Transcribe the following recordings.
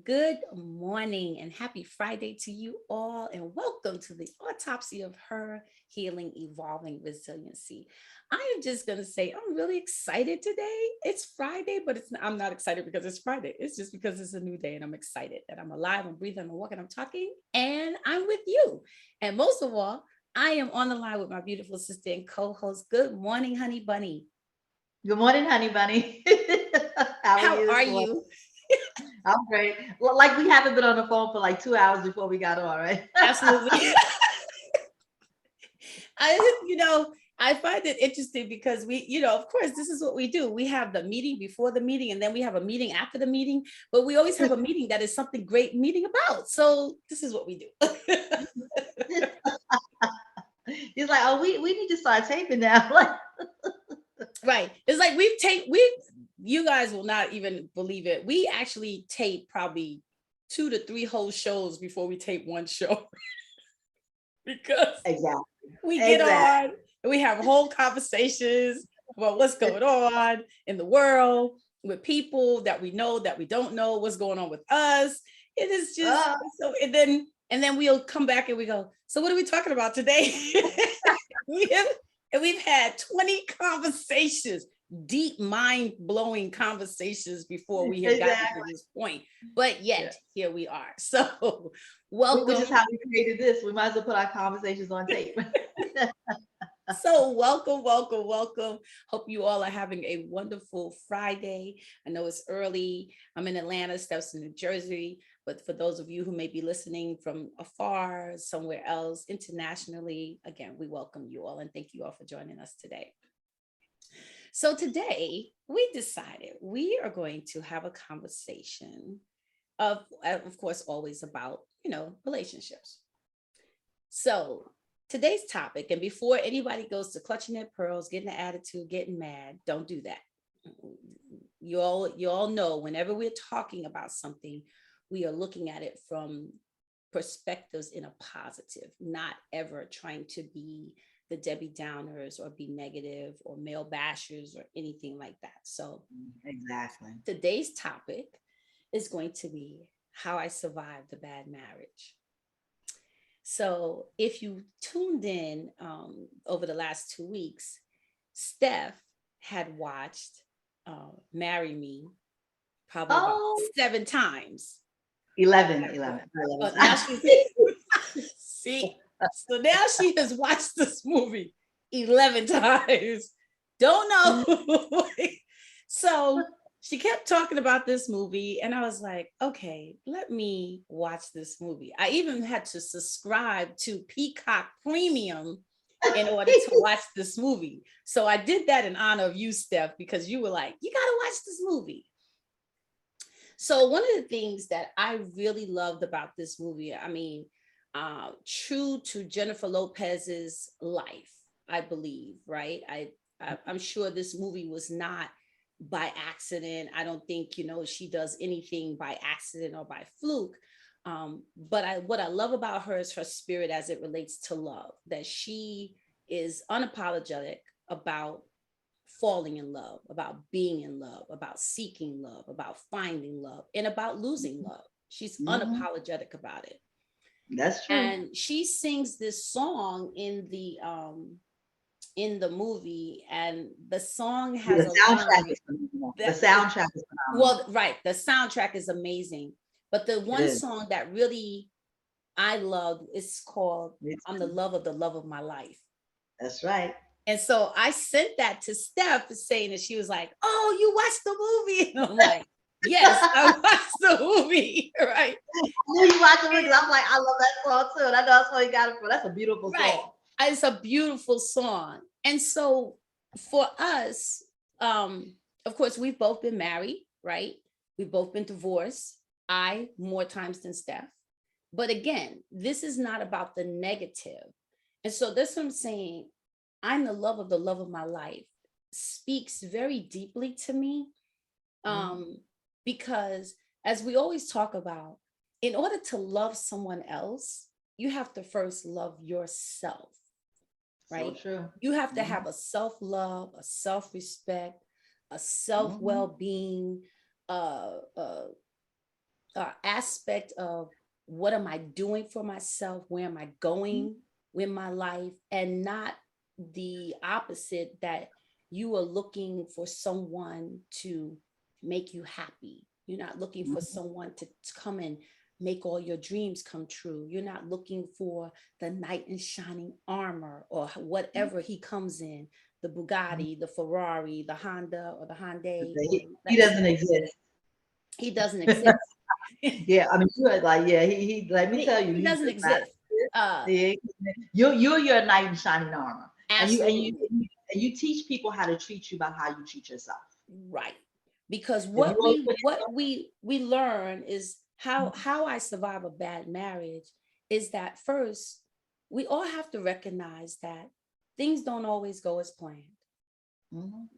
Good morning and happy Friday to you all, and welcome to the autopsy of her healing, evolving resiliency. I am just going to say I'm really excited today. It's Friday, but I'm not excited because it's Friday. It's just because it's a new day, and I'm excited that I'm alive, I'm breathing, I'm walking, I'm talking, and I'm with you. And most of all, I am on the line with my beautiful sister and co-host. Good morning, honey bunny. Good morning, honey bunny. How are How you are this morning? you? I'm great. Well, like we haven't been on the phone for like 2 hours before we got on, right? Absolutely. I find it interesting because of course, this is what we do. We have the meeting before the meeting, and then we have a meeting after the meeting, but we always have a meeting that is something great meeting about. So this is what we do. He's like, oh, we need to start taping now. Like, Right. It's like you guys will not even believe it. We actually tape probably 2 to 3 whole shows before we tape one show because exactly, we get exactly. on and we have whole conversations about what's going on in the world with people that we know, that we don't know, what's going on with us. It is just Uh, so, and then we'll come back and we go, so what are we talking about today? we have, and we've had 20 conversations, deep mind-blowing conversations before we have gotten to exactly. this point, but Yeah. yet here we are. So Which is welcome. how we created this. We might as well put our conversations on tape. So welcome, welcome, welcome. Hope you all are having a wonderful Friday. I know it's early. I'm in Atlanta, Steps in New Jersey. But for those of you who may be listening from afar, somewhere else, internationally, again, we welcome you all and thank you all for joining us today. So today we decided we are going to have a conversation of course, always about, relationships. So today's topic, and before anybody goes to clutching their pearls, getting an attitude, getting mad, don't do that. You all know whenever we're talking about something, we are looking at it from perspectives in a positive, not ever trying to be the Debbie Downers or be negative or male bashers or anything like that. So Exactly. today's topic is going to be how I survived a bad marriage. So if you tuned in over the last 2 weeks, Steph had watched Marry Me probably about Oh, 7 times. 11, 11. Now she's see, so now she has watched this movie 11 times. Don't know. So she kept talking about this movie, and I was like, okay, let me watch this movie. I even had to subscribe to Peacock Premium in order to watch this movie. So I did that in honor of you, Steph, because you were like, you got to watch this movie. So one of the things that I really loved about this movie, I mean, true to Jennifer Lopez's life, I believe, right? I'm sure this movie was not by accident. I don't think she does anything by accident or by fluke. But what I love about her is her spirit as it relates to love. That she is unapologetic about falling in love, about being in love, about seeking love, about finding love, and about losing love. She's Mhm. unapologetic about it. That's true. And she sings this song in the movie, and the song Yeah, has the a soundtrack line is phenomenal. The that soundtrack is phenomenal. well, right, the soundtrack is amazing. But the It one is. song that really I loved is called Me I'm the too. love of my life. That's right. And so I sent that to Steph saying that she was like, oh, you watched the movie. And I'm like, yes, I watched the movie. Right. I knew you watched it because I'm like, I love that song too. And I know that's what you got it for. That's a beautiful Right. song. It's a beautiful song. And so for us, of course, we've both been married, right? We've both been divorced. I more times than Steph. But again, this is not about the negative. And so that's what I'm saying. I'm the love of my life speaks very deeply to me. Mhm. Um, because as we always talk about, in order to love someone else, you have to first love yourself, So right? true. You have to Hmm. have a self love, a self respect, a self Hmm. well being, uh, uh, aspect of what am I doing for myself? Where am I going with my life? And not the opposite, that you are looking for someone to make you happy. You're not looking for someone to come and make all your dreams come true. You're not looking for the knight in shining armor or whatever he comes in, the Bugatti, the Ferrari, the Honda or the Hyundai. He doesn't exist. He doesn't exist. Yeah, I mean, you are like, yeah, he let me tell you, he doesn't exist. Yeah, you're your knight in shining armor, Absolutely. and you teach people how to treat you by how you treat yourself. Right. Because If what you always put we learn is how I survive a bad marriage is that first we all have to recognize that things don't always go as planned.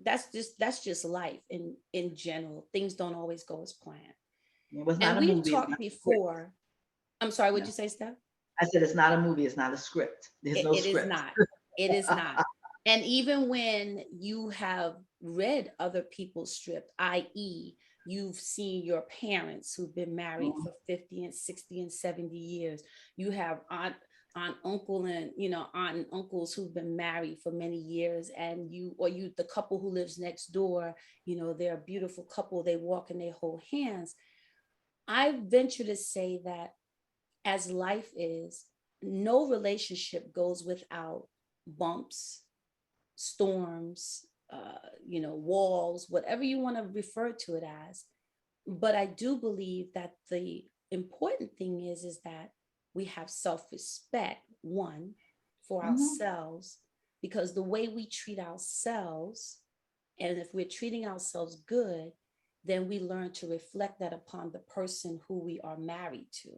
That's just life in general. Things don't always go as planned. it was not And a we've movie. talked before. I'm sorry, what'd No. you say, Steph? I said it's not a movie. It's not a script. There's no It is script. not. It is not. And even when you have read other people's script, i.e., you've seen your parents who've been married for 50 and 60 and 70 years, you have aunt, uncle, and aunt and uncles who've been married for many years, and the couple who lives next door, they're a beautiful couple, they walk and they hold hands. I venture to say that as life is, no relationship goes without bumps, storms, walls, whatever you want to refer to it as. But I do believe that the important thing is that we have self-respect, one, for ourselves, because the way we treat ourselves, and if we're treating ourselves good, then we learn to reflect that upon the person who we are married to.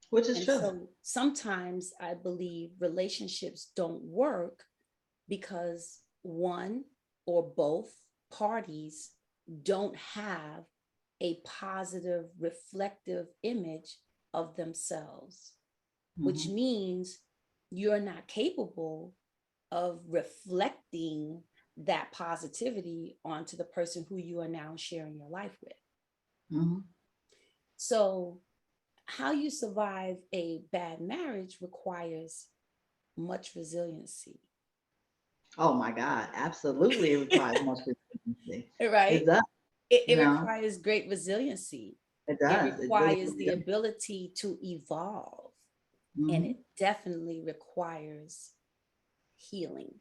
Which is And true. so sometimes I believe relationships don't work because one or both parties don't have a positive, reflective image of themselves, which means you're not capable of reflecting that positivity onto the person who you are now sharing your life with. So, how you survive a bad marriage requires much resiliency. Oh my God, absolutely, it requires much resiliency. Right? It does. It requires great resiliency. It It does. It really, requires really the does. ability to evolve. And it definitely requires healing.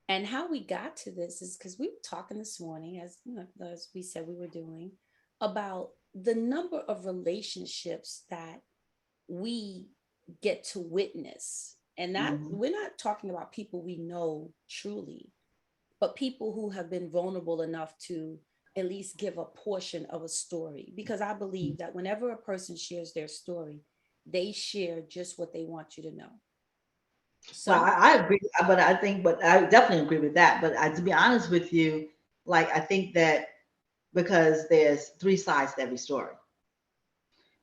And how we got to this is because we were talking this morning, as we said we were doing, about the number of relationships that we get to witness. And that we're not talking about people we know truly, but people who have been vulnerable enough to at least give a portion of a story. Because I believe that whenever a person shares their story, they share just what they want you to know. Well, I agree, but I definitely agree with that. But to be honest with you, like I think that because there's three sides to every story,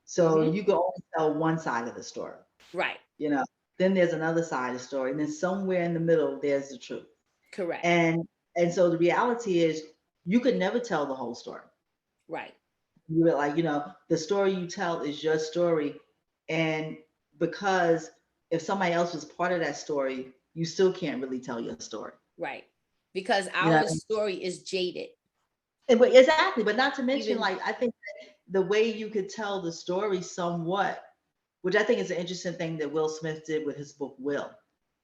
so you can only tell one side of the story. Right. Then there's another side of the story, and then somewhere in the middle there's the truth. Correct. And so the reality is you could never tell the whole story. Right. You were like, the story you tell is your story. And because if somebody else was part of that story, you still can't really tell your story. Right. Because You know, our story is jaded. exactly. But not to mention, Even like, I think the way you could tell the story somewhat, which I think is an interesting thing that Will Smith did with his book, Will.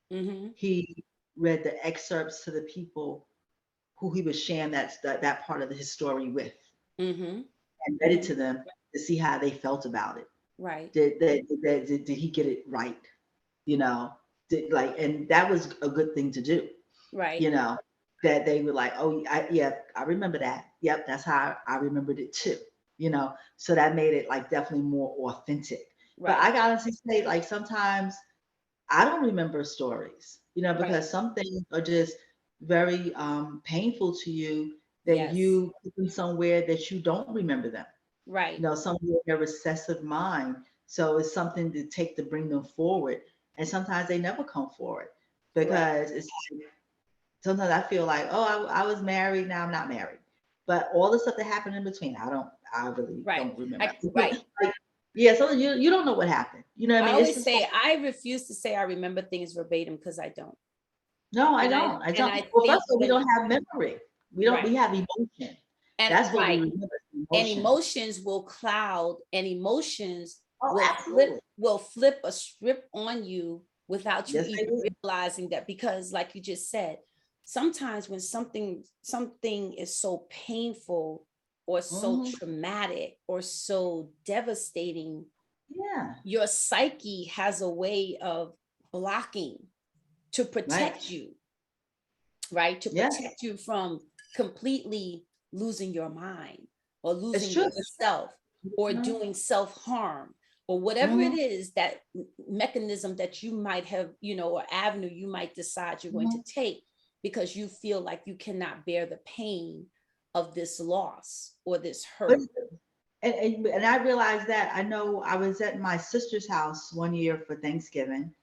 He read the excerpts to the people who he was sharing that part of his story with, and read it to them to see how they felt about it. Right. Did he get it right? And that was a good thing to do. Right. That they were like, oh, I remember that. Yep, that's how I remembered it too. So that made it like definitely more authentic. Right. But I gotta say, like sometimes I don't remember stories, because some things are just very painful to you that you put them somewhere that you don't remember them. Right. Somewhere in their recessive mind. So it's something to bring them forward. And sometimes they never come forward because it's like, sometimes I feel like, oh, I was married, now I'm not married. but all the stuff that happened in between, I really Right. don't remember. Right. Like, yeah, so you don't know what happened. You know what I I mean? It's always just say like, I refuse to say I remember things verbatim because I don't. no, I And don't. I and don't. I Well, think first of all, we when don't have memory. We right. have emotion. And That's what we right. remember, And emotion. emotions will cloud, and emotions Oh, absolutely. will flip a script on you without you Yes, they even will. realizing that, because like you just said, sometimes when something is so painful or so Mhm. traumatic or so devastating, Yeah, your psyche has a way of blocking to right. protect you, right? To Yeah, protect you from completely losing your mind or it's losing true. yourself or Mhm. doing self-harm or whatever it Mhm. is, that mechanism that you might have, or avenue you might decide you're going to Mhm. take because you feel like you cannot bear the pain of this loss or this But hurt. and I realized that. I know I was at my sister's house one year for Thanksgiving,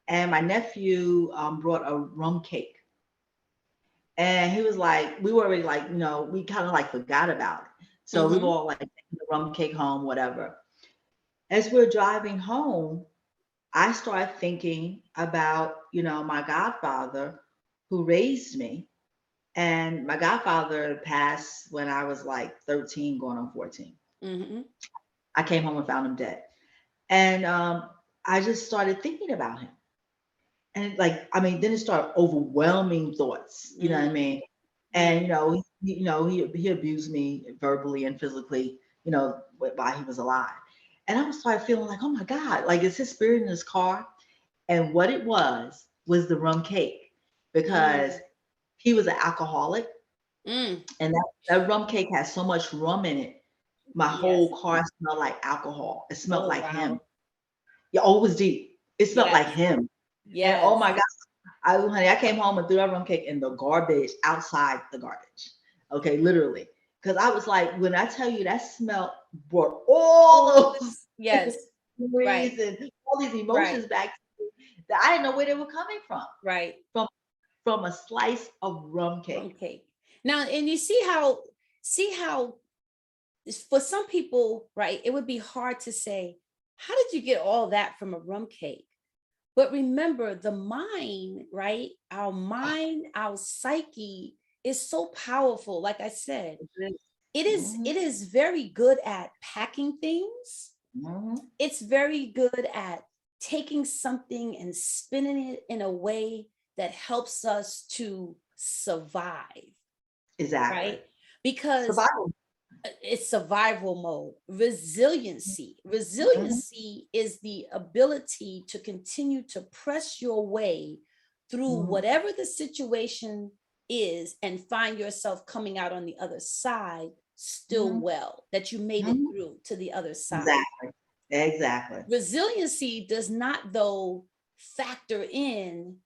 and my nephew brought a rum cake. And he was like, we were already like, we kind of like forgot about it. So we were Mm-hmm. all like taking the rum cake home, whatever. As we're driving home, I started thinking about, my godfather who raised me. And my godfather passed when I was like 13, going on 14. Mm-hmm. I came home and found him dead. And I just started thinking about him. And like, I mean, then it started overwhelming thoughts, you know what I mean? And Mm-hmm. he abused me verbally and physically, while he was alive. And I was started feeling like, oh my God, like is his spirit in his car? And what it was the rum cake, because he was an alcoholic, Mm-hmm. and that rum cake has so much rum in it. My Yes. whole car smelled like alcohol. It smelled Oh like wow. him. Yeah, oh, it was deep. It smelled like Yes. him. And oh Yes. my God, honey, I came home and threw that rum cake in the garbage outside the garbage. Okay, literally. Because I was like, when I tell you that smell brought all those Yes. Right. memories and all these Right. emotions back to me that I didn't know where they were coming from. Right. From from a slice of rum Rum cake. cake. Now, and you see how for some people, right, it would be hard to say, how did you get all that from a rum cake? But remember, the mind, right? Our mind, our psyche is so powerful. Like I said, it is Mm-hmm, it is very good at packing things. mm-hmm, It's very good at taking something and spinning it in a way that helps us to survive, exactly. right? Because Survival. it's survival mode. Resiliency. Mm-hmm, Resiliency is the ability to continue to press your way through mm-hmm, whatever the situation is and find yourself coming out on the other side still mm-hmm, well, that you made it mm-hmm. through to the other side. Exactly. Exactly. Resiliency does not, though, factor in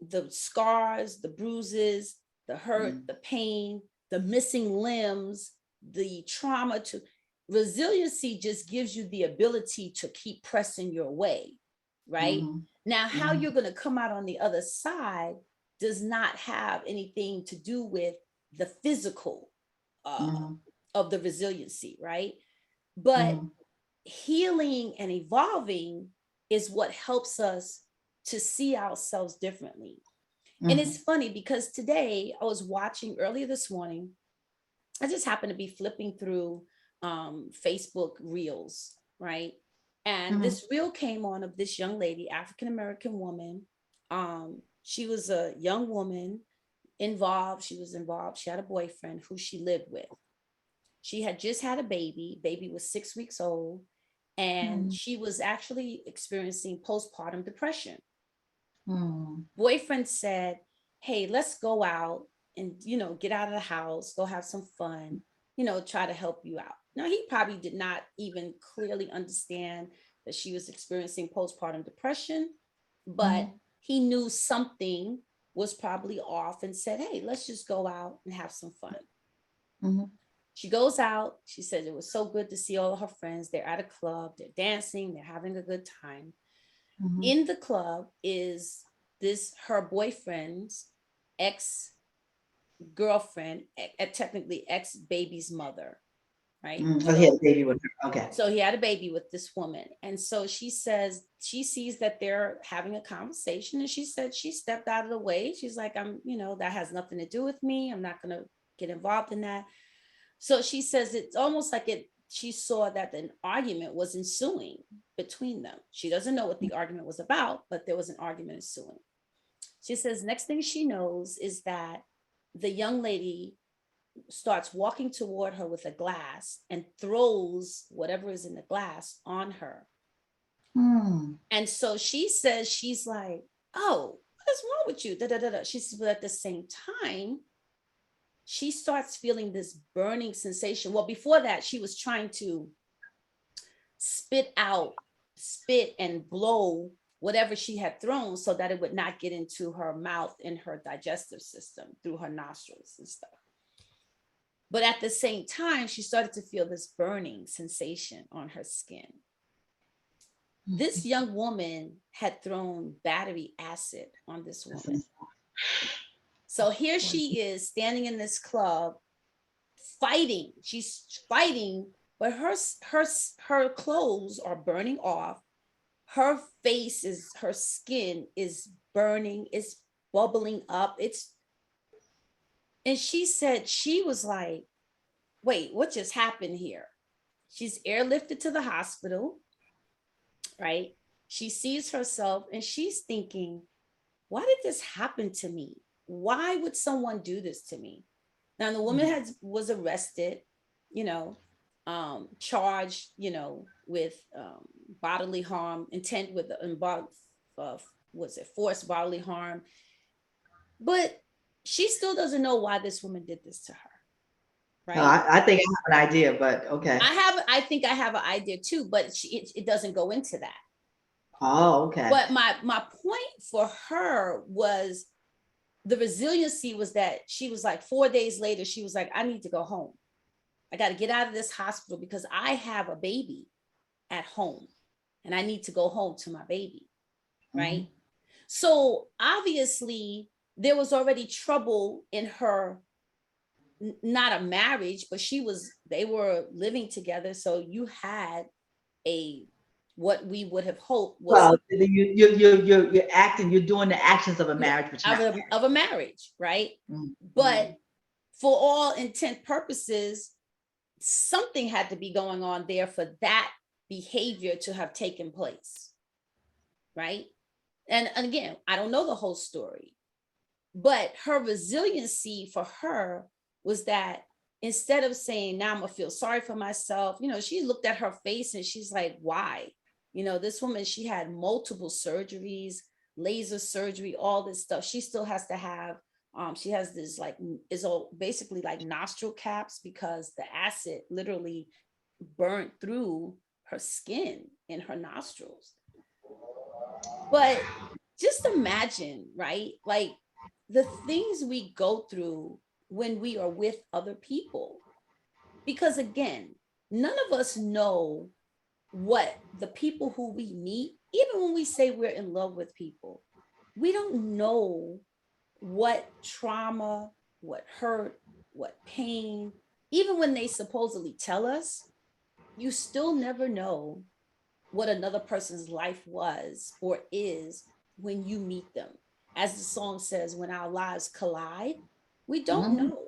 the scars, the bruises, the hurt, Mm-hmm, the pain, the missing limbs, the trauma. To resiliency just gives you the ability to keep pressing your way, right? mm-hmm, Now, how mm-hmm, you're going to come out on the other side does not have anything to do with the physical uh, mm-hmm, of the resiliency, right? But mm-hmm, healing and evolving is what helps us to see ourselves differently. And mm-hmm, it's funny because today I was watching earlier this morning, I just happened to be flipping through Facebook reels, right? And mm-hmm, this reel came on of this young lady, African American woman. She was a young woman involved. She was involved. She had a boyfriend who she lived with. She had just had a baby. Baby was 6 weeks old, and mm-hmm, she was actually experiencing postpartum depression. mm-hmm. Boyfriend said, "Hey, let's go out and get out of the house, go have some fun, try to help you out." Now, he probably did not even clearly understand that she was experiencing postpartum depression, but Mhm, he knew something was probably off and said, "Hey, let's just go out and have some fun." mhm, She goes out. She says it was so good to see all of her friends. They're at a club, they're dancing, they're having a good time. mhm, In the club is this her boyfriend's ex girlfriend, technically ex-baby's mother, right? So he had a baby with her. Okay. So he had a baby with this woman. And so she says, she sees that they're having a conversation, and she said she stepped out of the way. She's like, that has nothing to do with me. I'm not going to get involved in that. So she says it's almost like she saw that an argument was ensuing between them. She doesn't know what the argument was about, but there was an argument ensuing. She says next thing she knows is that the young lady starts walking toward her with a glass and throws whatever is in the glass on her. And so she says, she's like, oh, what's wrong with you? Da, da, da, da. She says, but at the same time, she starts feeling this burning sensation. Well, before that, she was trying to spit and blow whatever she had thrown so that it would not get into her mouth and her digestive system through her nostrils and stuff. But at the same time, she started to feel this burning sensation on her skin. This young woman had thrown battery acid on this woman. So here she is standing in this club fighting. She's fighting, but her clothes are burning off. Her her skin is burning, it's bubbling up. And she said, she was like, wait, what just happened here? She's airlifted to the hospital, right? She sees herself and she's thinking, why did this happen to me? Why would someone do this to me? Now, the woman was arrested, charged, with bodily harm, intent with forced bodily harm. But she still doesn't know why this woman did this to her. Right. No, I think I have an idea, but okay. I think I have an idea too, but it doesn't go into that. Oh, okay. But my point for her was the resiliency was that she was like 4 days later, she was like, I need to go home. I got to get out of this hospital because I have a baby at home and I need to go home to my baby. Right. So obviously there was already trouble in her, not a marriage, but they were living together. So you had what we would have hoped was, well, you're acting, you're doing the actions of a marriage, but of a marriage, right? But for all intent purposes, something had to be going on there for that behavior to have taken place, right? And again, I don't know the whole story, but her resiliency for her was that instead of saying, now I'm gonna feel sorry for myself, she looked at her face and she's like, why? This woman, she had multiple surgeries, laser surgery, all this stuff. She still has to have, she has this basically like nostril caps because the acid literally burnt through her skin in her nostrils. But just imagine, right? Like the things we go through when we are with other people. Because again, none of us know what the people who we meet, even when we say we're in love with people, we don't know what trauma, what hurt, what pain, even when they supposedly tell us, you still never know what another person's life was or is when you meet them. As the song says, when our lives collide, we don't know.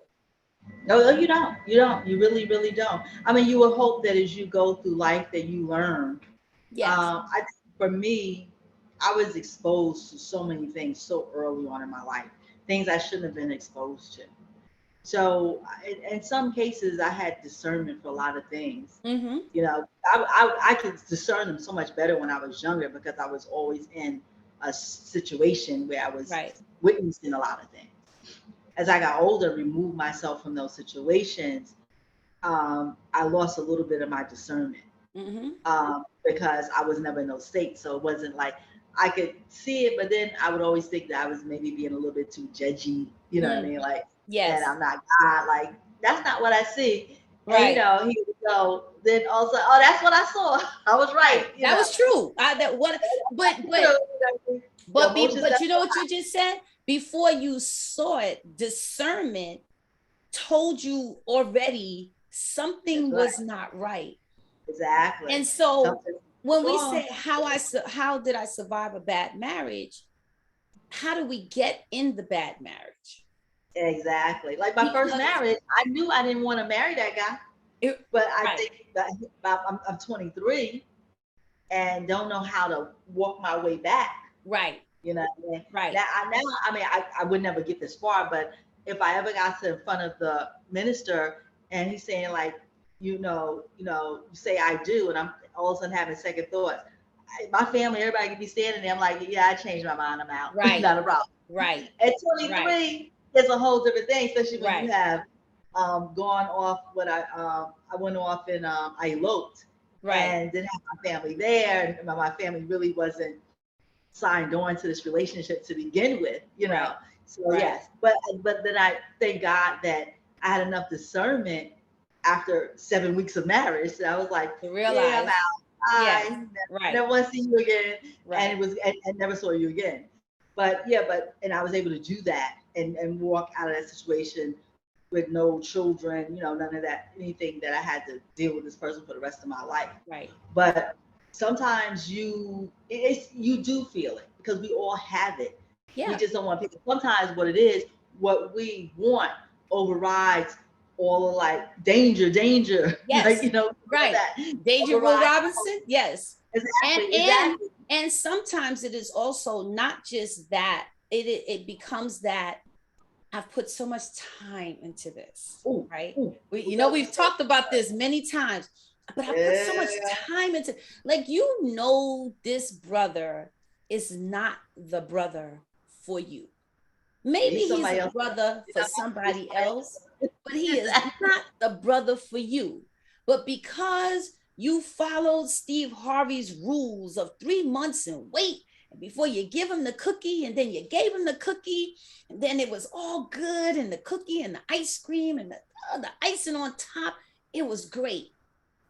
No, you don't. You really, really don't. I mean, you would hope that as you go through life that you learn. Yes. For me, I was exposed to so many things so early on in my life, things I shouldn't have been exposed to. So in some cases, I had discernment for a lot of things. I could discern them so much better when I was younger because I was always in a situation where I was witnessing a lot of things. As I got older, removed myself from those situations, I lost a little bit of my discernment because I was never in those states. So it wasn't like I could see it, but then I would always think that I was maybe being a little bit too judgy. You know what I mean? Like, yes, and I'm not God. Like, that's not what I see. Right. And here we go. Then also, oh, that's what I saw. I was right. That was true. But you know what you just said? before you saw it, discernment told you already something was not right. Exactly. And so when we say wrong. how did I survive a bad marriage? How do we get in the bad marriage? Exactly. Like my first marriage, I knew I didn't want to marry that guy, but I right. think that I'm 23 and don't know how to walk my way back. Right. You know what I mean? Right. Now, I mean, I would never get this far, but if I ever got to in front of the minister and he's saying like, you say I do, and I'm all of a sudden having second thoughts. My family, everybody could be standing there. I'm like, yeah, I changed my mind. I'm out. Right. Not a problem. Right. At 23, right. It's a whole different thing, especially when right. you have gone off what I went off and I eloped, right. And didn't have my family there, and my family really wasn't signed on to this relationship to begin with, you know. Right. So right. Yes, but then I thank God that I had enough discernment after 7 weeks of marriage that I was like, to realize, yeah, I'm out. Yes. Right. Never want to see you again, right. And it was and never saw you again. But yeah, and I was able to do that and walk out of that situation with no children, none of that, anything that I had to deal with this person for the rest of my life. Right. But sometimes you do feel it because we all have it. Yeah. We just don't want people. Sometimes what it is, what we want overrides all of like danger. Yes. Like, right. That Danger Will Robinson. Yes. Exactly. Exactly. And sometimes it is also not just that. It becomes that I've put so much time into this. Ooh, right. Ooh, we've talked about this many times. But I put so much time into, like, this brother is not the brother for you. Maybe he's a brother for somebody else, but he is not the brother for you. But because you followed Steve Harvey's rules of 3 months and wait, and before you give him the cookie, and then you gave him the cookie, and then it was all good, and the cookie and the ice cream and the icing on top, it was great.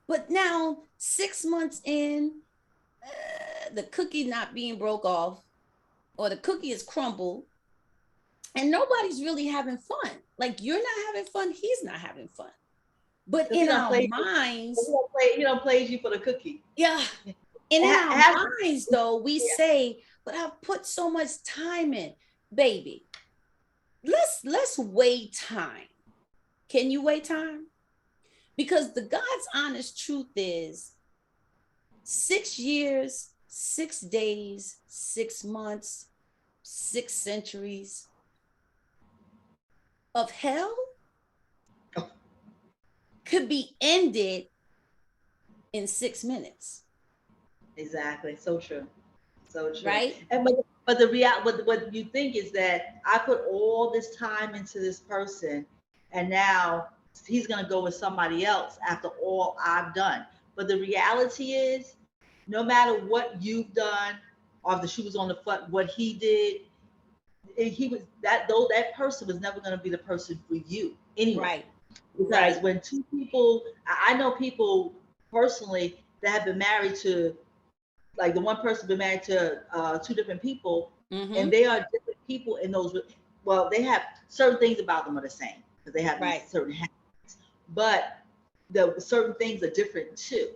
But now 6 months in, the cookie not being broke off, or the cookie is crumbled, and nobody's really having fun. Like, you're not having fun, he's not having fun. But in our minds, he don't play you for the cookie. Yeah. And in our minds, though, we say, but I've put so much time in, baby. Let's weigh time. Can you weigh time? Because the God's honest truth is 6 years, 6 days, 6 months, 6 centuries of hell could be ended in 6 minutes. Exactly. So true. So true. Right? But the reality, what you think is that I put all this time into this person, and now he's going to go with somebody else after all I've done. But the reality is, no matter what you've done, or if the shoe was on the foot, what he did, that person was never going to be the person for you anyway. Right. Because when two people, I know people personally that have been married to, like the one person been married to 2 different people, and they are different people in those. Well, they have certain things about them are the same because they have these certain habits, but the certain things are different too.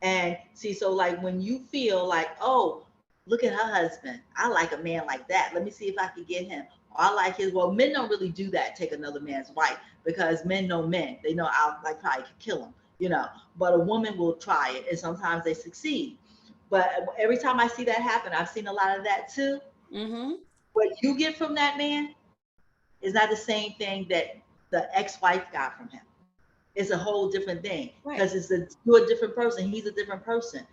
And see, so like when you feel like, oh, look at her husband, I like a man like that. Let me see if I can get him. Or I like his. Well, men don't really do that. Take another man's wife because men know men. They know I'll like probably could kill him, But a woman will try it, and sometimes they succeed. But every time I see that happen, I've seen a lot of that too. Mm-hmm. What you get from that man is not the same thing that the ex-wife got from him. It's a whole different thing because you're a different person. He's a different person.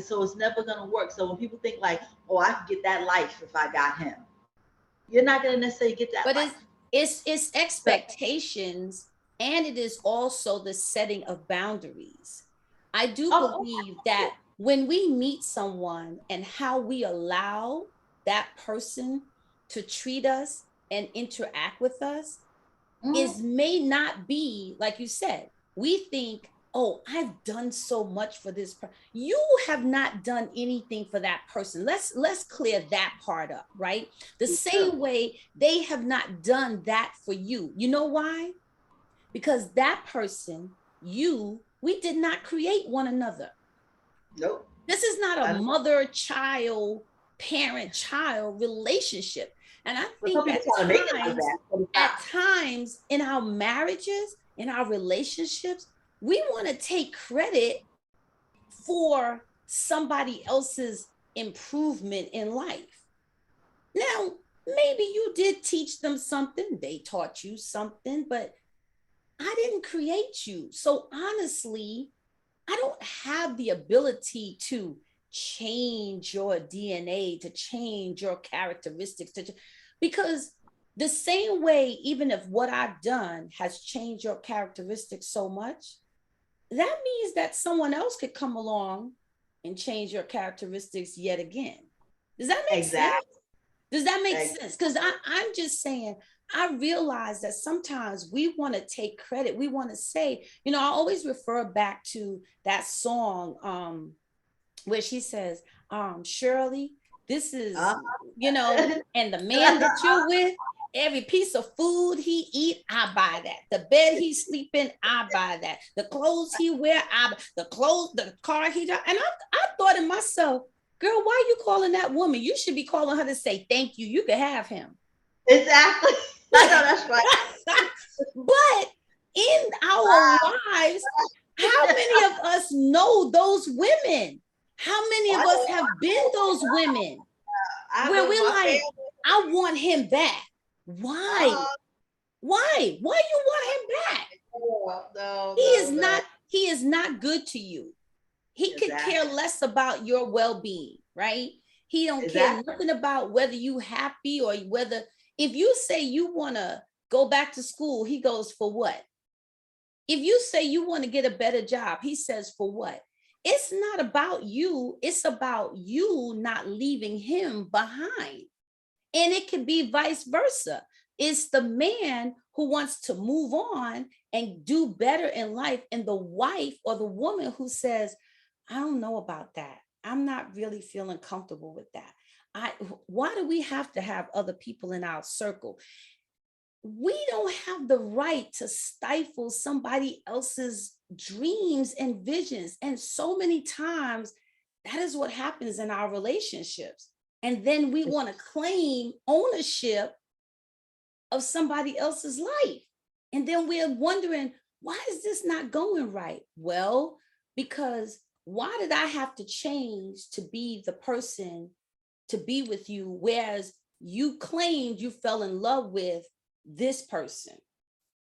So it's never gonna work. So when people think like, oh, I could get that life if I got him, you're not gonna necessarily get that. But it's expectations, and it is also the setting of boundaries. I do believe that when we meet someone and how we allow that person to treat us and interact with us is may not be, like you said, we think oh, I've done so much for this person. You have not done anything for that person. Let's clear that part up, right? The same way they have not done that for you. You know why? Because that person, we did not create one another. Nope. This is not a mother-child, parent-child relationship. And I think at times in our marriages, in our relationships, we want to take credit for somebody else's improvement in life. Now, maybe you did teach them something, they taught you something, but I didn't create you. So honestly, I don't have the ability to change your DNA, to change your characteristics, because the same way, even if what I've done has changed your characteristics so much, that means that someone else could come along and change your characteristics yet again. Does that make sense? Does that make sense? Because I'm just saying, I realize that sometimes we want to take credit. We want to say, I always refer back to that song where she says, Shirley, this is, and the man that you're with, every piece of food he eat, I buy that. The bed he sleep in, I buy that. The clothes he wear, the car he drive. And I thought to myself, girl, why are you calling that woman? You should be calling her to say thank you. You could have him. Exactly. I know that's right. But in our lives, how many of us know those women? How many of us have been those women where we're like, I want him back. Why? Why you want him back? He is not good to you. He could care less about your well-being, right? He don't care nothing about whether you happy or whether, if you say you want to go back to school, he goes, for what? If you say you want to get a better job, he says, for what? It's not about you. It's about you not leaving him behind. And it could be vice versa. It's the man who wants to move on and do better in life, and the wife or the woman who says, I don't know about that. I'm not really feeling comfortable with that. Why do we have to have other people in our circle? We don't have the right to stifle somebody else's dreams and visions. And so many times that is what happens in our relationships. And then we want to claim ownership of somebody else's life. And then we're wondering, why is this not going right? Well, because why did I have to change to be the person to be with you, whereas you claimed you fell in love with this person?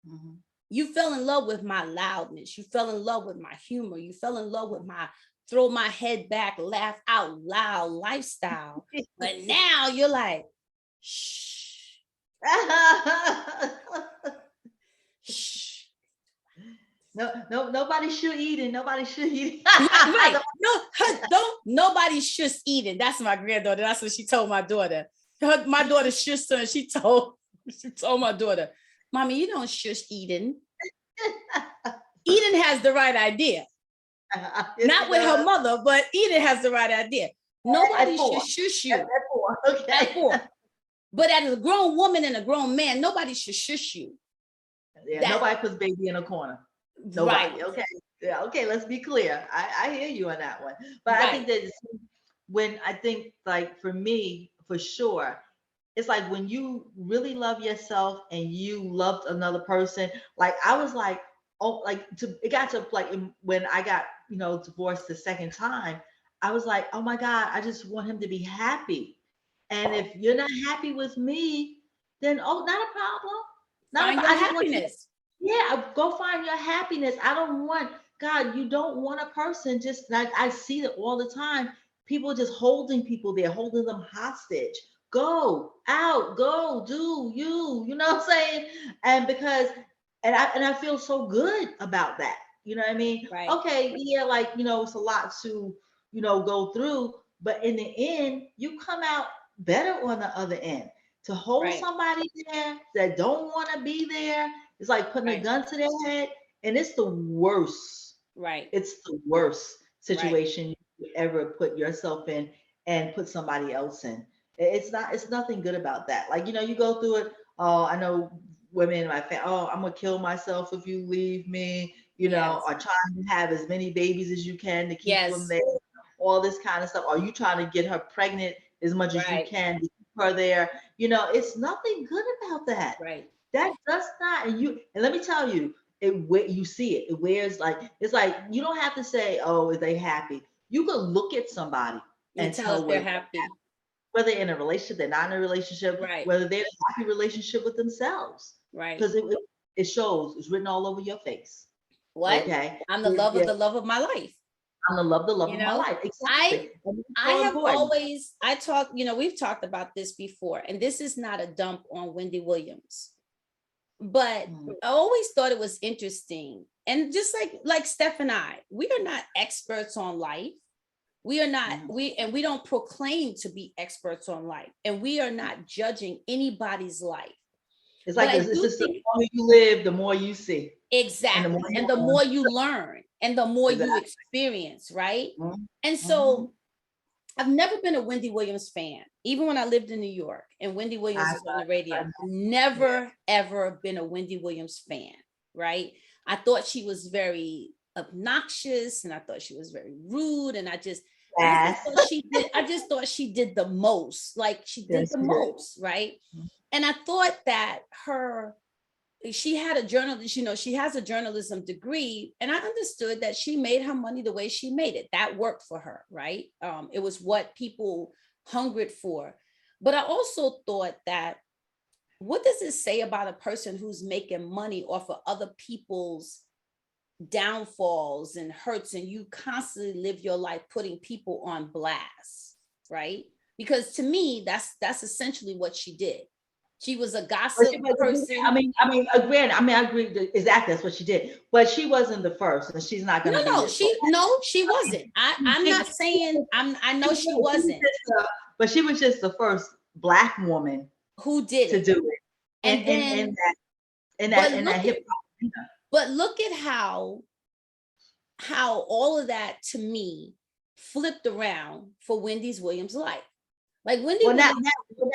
Mm-hmm. You fell in love with my loudness. You fell in love with my humor. You fell in love with my throw my head back, laugh out loud lifestyle. But now you're like, shh. Shh. No, nobody should eat it. Nobody should eat it. Right. Nobody should eat it. That's my granddaughter. That's what she told my daughter. My daughter's shush son. She told my daughter, Mommy, you don't shush Eden. Eden has the right idea. Not with her mother, but Eden has the right idea. Nobody should shush you. At 4. But as a grown woman and a grown man, nobody should shush you. Yeah, nobody puts baby in a corner. Nobody. Right. Okay. Yeah. Okay. Let's be clear. I hear you on that one. But right. I think that when I think, like, for me, for sure, it's like when you really love yourself and you loved another person. Like I was like, oh, like it got to like when I got divorced the second time, I was like, oh my God, I just want him to be happy. And if you're not happy with me, then not a problem. Find your happiness. Go find your happiness. I don't want, God, you don't want a person just like, I see it all the time. People just holding people there, holding them hostage. Go out, go do you know what I'm saying? And because, and I feel so good about that. You know what I mean? Right. Okay, yeah, like, it's a lot to, go through, but in the end, you come out better on the other end. To hold somebody there that don't want to be there, it's like putting a gun to their head, and it's the worst. Right. It's the worst situation you ever put yourself in and put somebody else in. It's nothing good about that. Like, you go through it. Oh, I know women in my family, oh, I'm gonna kill myself if you leave me, Yes. or trying to have as many babies as you can to keep them Yes. there, all this kind of stuff. Are you trying to get her pregnant as much as you Right. can to keep her there? It's nothing good about that. Right. That does not, and let me tell you, you see it. It wears like, it's like you don't have to say, oh, are they happy? You can look at somebody You and tell tell if they're happy. whether they're in a relationship, they're not in a relationship, Right. whether they're in a happy relationship with themselves. Right. Because it shows, it's written all over your face. What? Okay. I'm Yeah, the love of my life. I'm the love You of my know, life. I Exactly. And it's I so have important. always, I talk, we've talked about this before, and this is not a dump on Wendy Williams, but Mm. I always thought it was interesting. And just like Steph and I, we are not experts on life. We are not, we don't proclaim to be experts on life, and we are not judging anybody's life. It's But like I it's do just the think more you live, the more you see. exactly, and the more you learn, and the more you Exactly. experience, right? Mhm. And so I've never been a Wendy Williams fan, even when I lived in New York and Wendy Williams was on the radio. Never, ever been a Wendy Williams fan, right? I thought she was very obnoxious, and I thought she was very rude, and I just thought she did the most. Like, she did Yes, the she did. most, right? And I thought that she had a journalist, she has a journalism degree, and I understood that she made her money the way she made it. That worked for her, right? It was what people hungered for. But I also thought that, what does it say about a person who's making money off of other people's downfalls and hurts, and you constantly live your life putting people on blast, right? Because to me, that's essentially what she did. She was a gossip person. Again, I agree exactly. That's what she did, but she wasn't the first, and she's not going to be. She wasn't. I'm not saying. I know she wasn't. But she was just the first Black woman who did to it. do it, And then, in that hip hop. But look at how all of that, to me, flipped around for Wendy Williams' life. Like, Wendy Williams,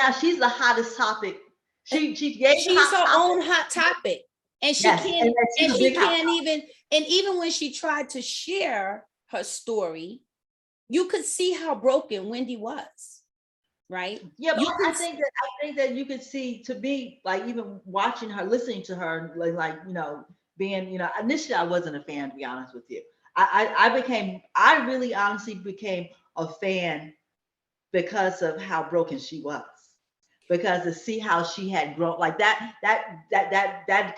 now she's the hottest topic. She's her own hot topic, and she can't. And she can't even. And even when she tried to share her story, you could see how broken Wendy was, right? Yeah, but I think that you could see, to be like, even watching her, listening to her, being, initially I wasn't a fan, to be honest with you. I really honestly became a fan because of how broken she was. Because to see how she had grown, like that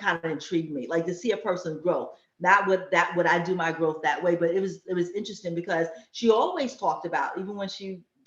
kind of intrigued me. Like, to see a person grow. Not would I do my growth that way, but it was interesting because she always talked about, even when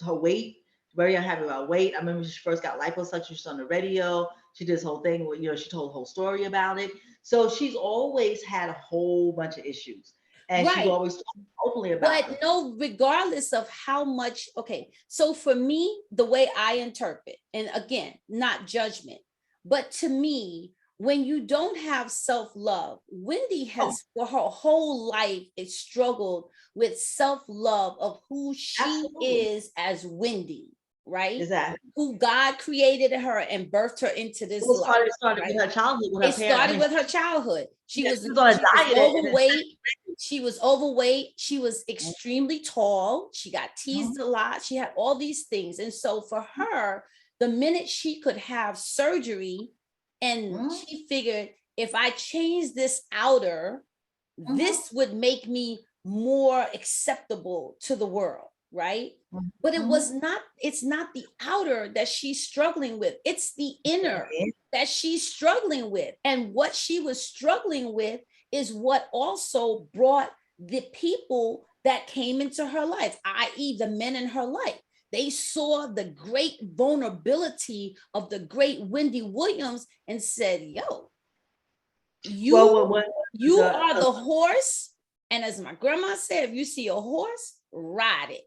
her weight, very unhappy about weight. I remember when she first got liposuction, she was on the radio. She did this whole thing where, she told the whole story about it. So she's always had a whole bunch of issues. And she's always talking openly about it. But no, regardless of how much, okay. So for me, the way I interpret, and again, not judgment, but to me, when you don't have self-love, Wendy has for her whole life, struggled with self-love of who she is as Wendy, right? Exactly. Who God created her and birthed her into this life. It started with her childhood. It started with her childhood. She was overweight. She was overweight. She was extremely tall. She got teased a lot. She had all these things. And so for her, the minute she could have surgery, and she figured, if I change this outer, this would make me more acceptable to the world, right? But it's not the outer that she's struggling with. It's the inner that she's struggling with. And what she was struggling with is what also brought the people that came into her life, i.e. the men in her life. They saw the great vulnerability of the great Wendy Williams and said, yo, you are the horse. And as my grandma said, if you see a horse, ride it.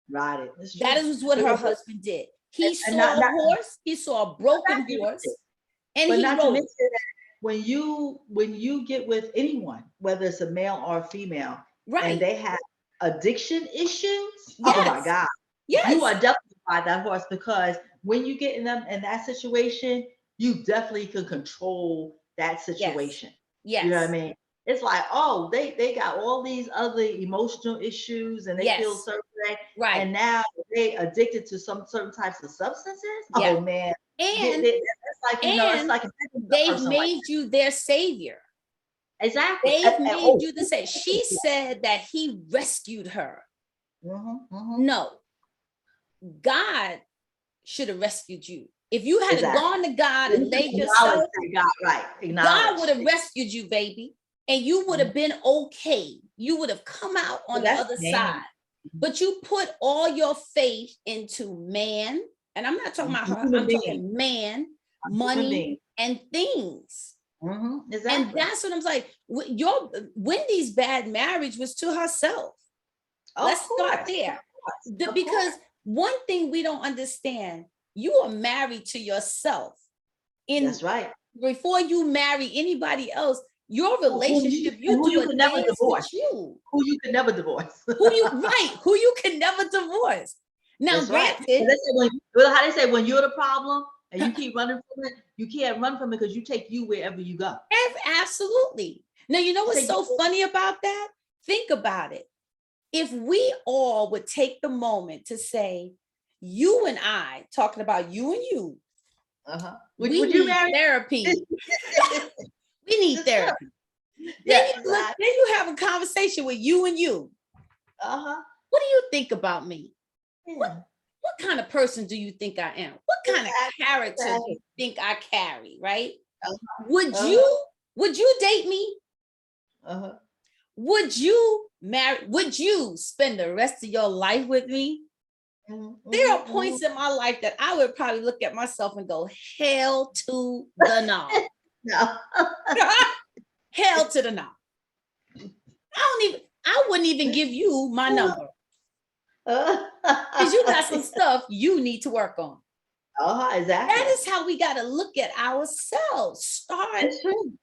Ride it. That is what her husband did. He saw a horse, he saw a broken horse, and he rode it. When you get with anyone, whether it's a male or a female, and they have addiction issues, yes. oh my God, yes. you are definitely by that horse, because when you get in that situation, you definitely can control that situation. Yes. You know what I mean? It's like, oh, they got all these other emotional issues and they feel certain way, right. and now they addicted to some certain types of substances. Yeah. Oh man, and it's like, you know, it's like they've made you their savior. Exactly. They've made you the same. She said that he rescued her. No, God should have rescued you. If you had gone to God and laid yourself, God would have rescued you, baby. And you would have been okay. You would have come out on the other side. But you put all your faith into man, and I'm not talking about her, I'm talking man, money, and things. Exactly. And that's what I'm like. Wendy's bad marriage was to herself. Let's start there. Because one thing we don't understand, you are married to yourself. That's right. Before you marry anybody else, your relationship, who you could never divorce. Who you could never divorce. Who you can never divorce. Now, granted, how they say, when you're the problem and you keep running from it, you can't run from it because you take you wherever you go. Absolutely. Now, you know what's so funny about that? Think about it. If we all would take the moment to say, you and I, talking about you and you, would you need therapy. We need therapy. Then you have a conversation with you and you. What do you think about me? What kind of person do you think I am? What kind of character do you think I carry? Right? Would you date me? Would you marry? Would you spend the rest of your life with me? There are points in my life that I would probably look at myself and go, hell to the no. Hell to the no. I wouldn't even give you my number. Because you got some stuff you need to work on. Exactly. That is how we got to look at ourselves. Start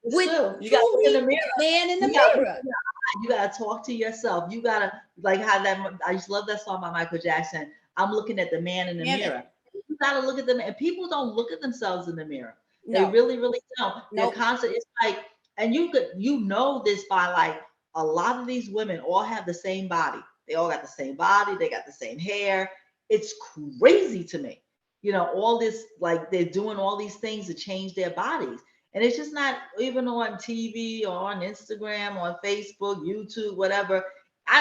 with you got to look in the mirror. Man in the mirror. You got to talk to yourself. You got to, like how that, I just love that song by Michael Jackson. I'm looking at the man in the mirror. You got to look at them. And people don't look at themselves in the mirror. They really, really don't. They're constant. It's like, and you know this by like, a lot of these women all have the same body. They all got the same body. They got the same hair. It's crazy to me. You know, all this, like they're doing all these things to change their bodies. And it's just not even on TV or on Instagram, on Facebook, YouTube, whatever.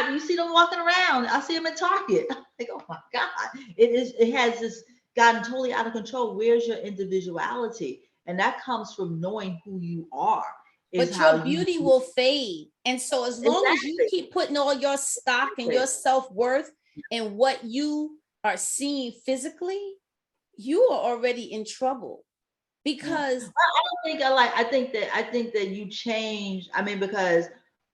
You see them walking around. I see them at Target. I'm like, oh my God. It has just gotten totally out of control. Where's your individuality? And that comes from knowing who you are. But your beauty will fade. And so as long as you keep putting all your stock and your self-worth in what you are seeing physically, you are already in trouble. Because I think that you change. I mean, because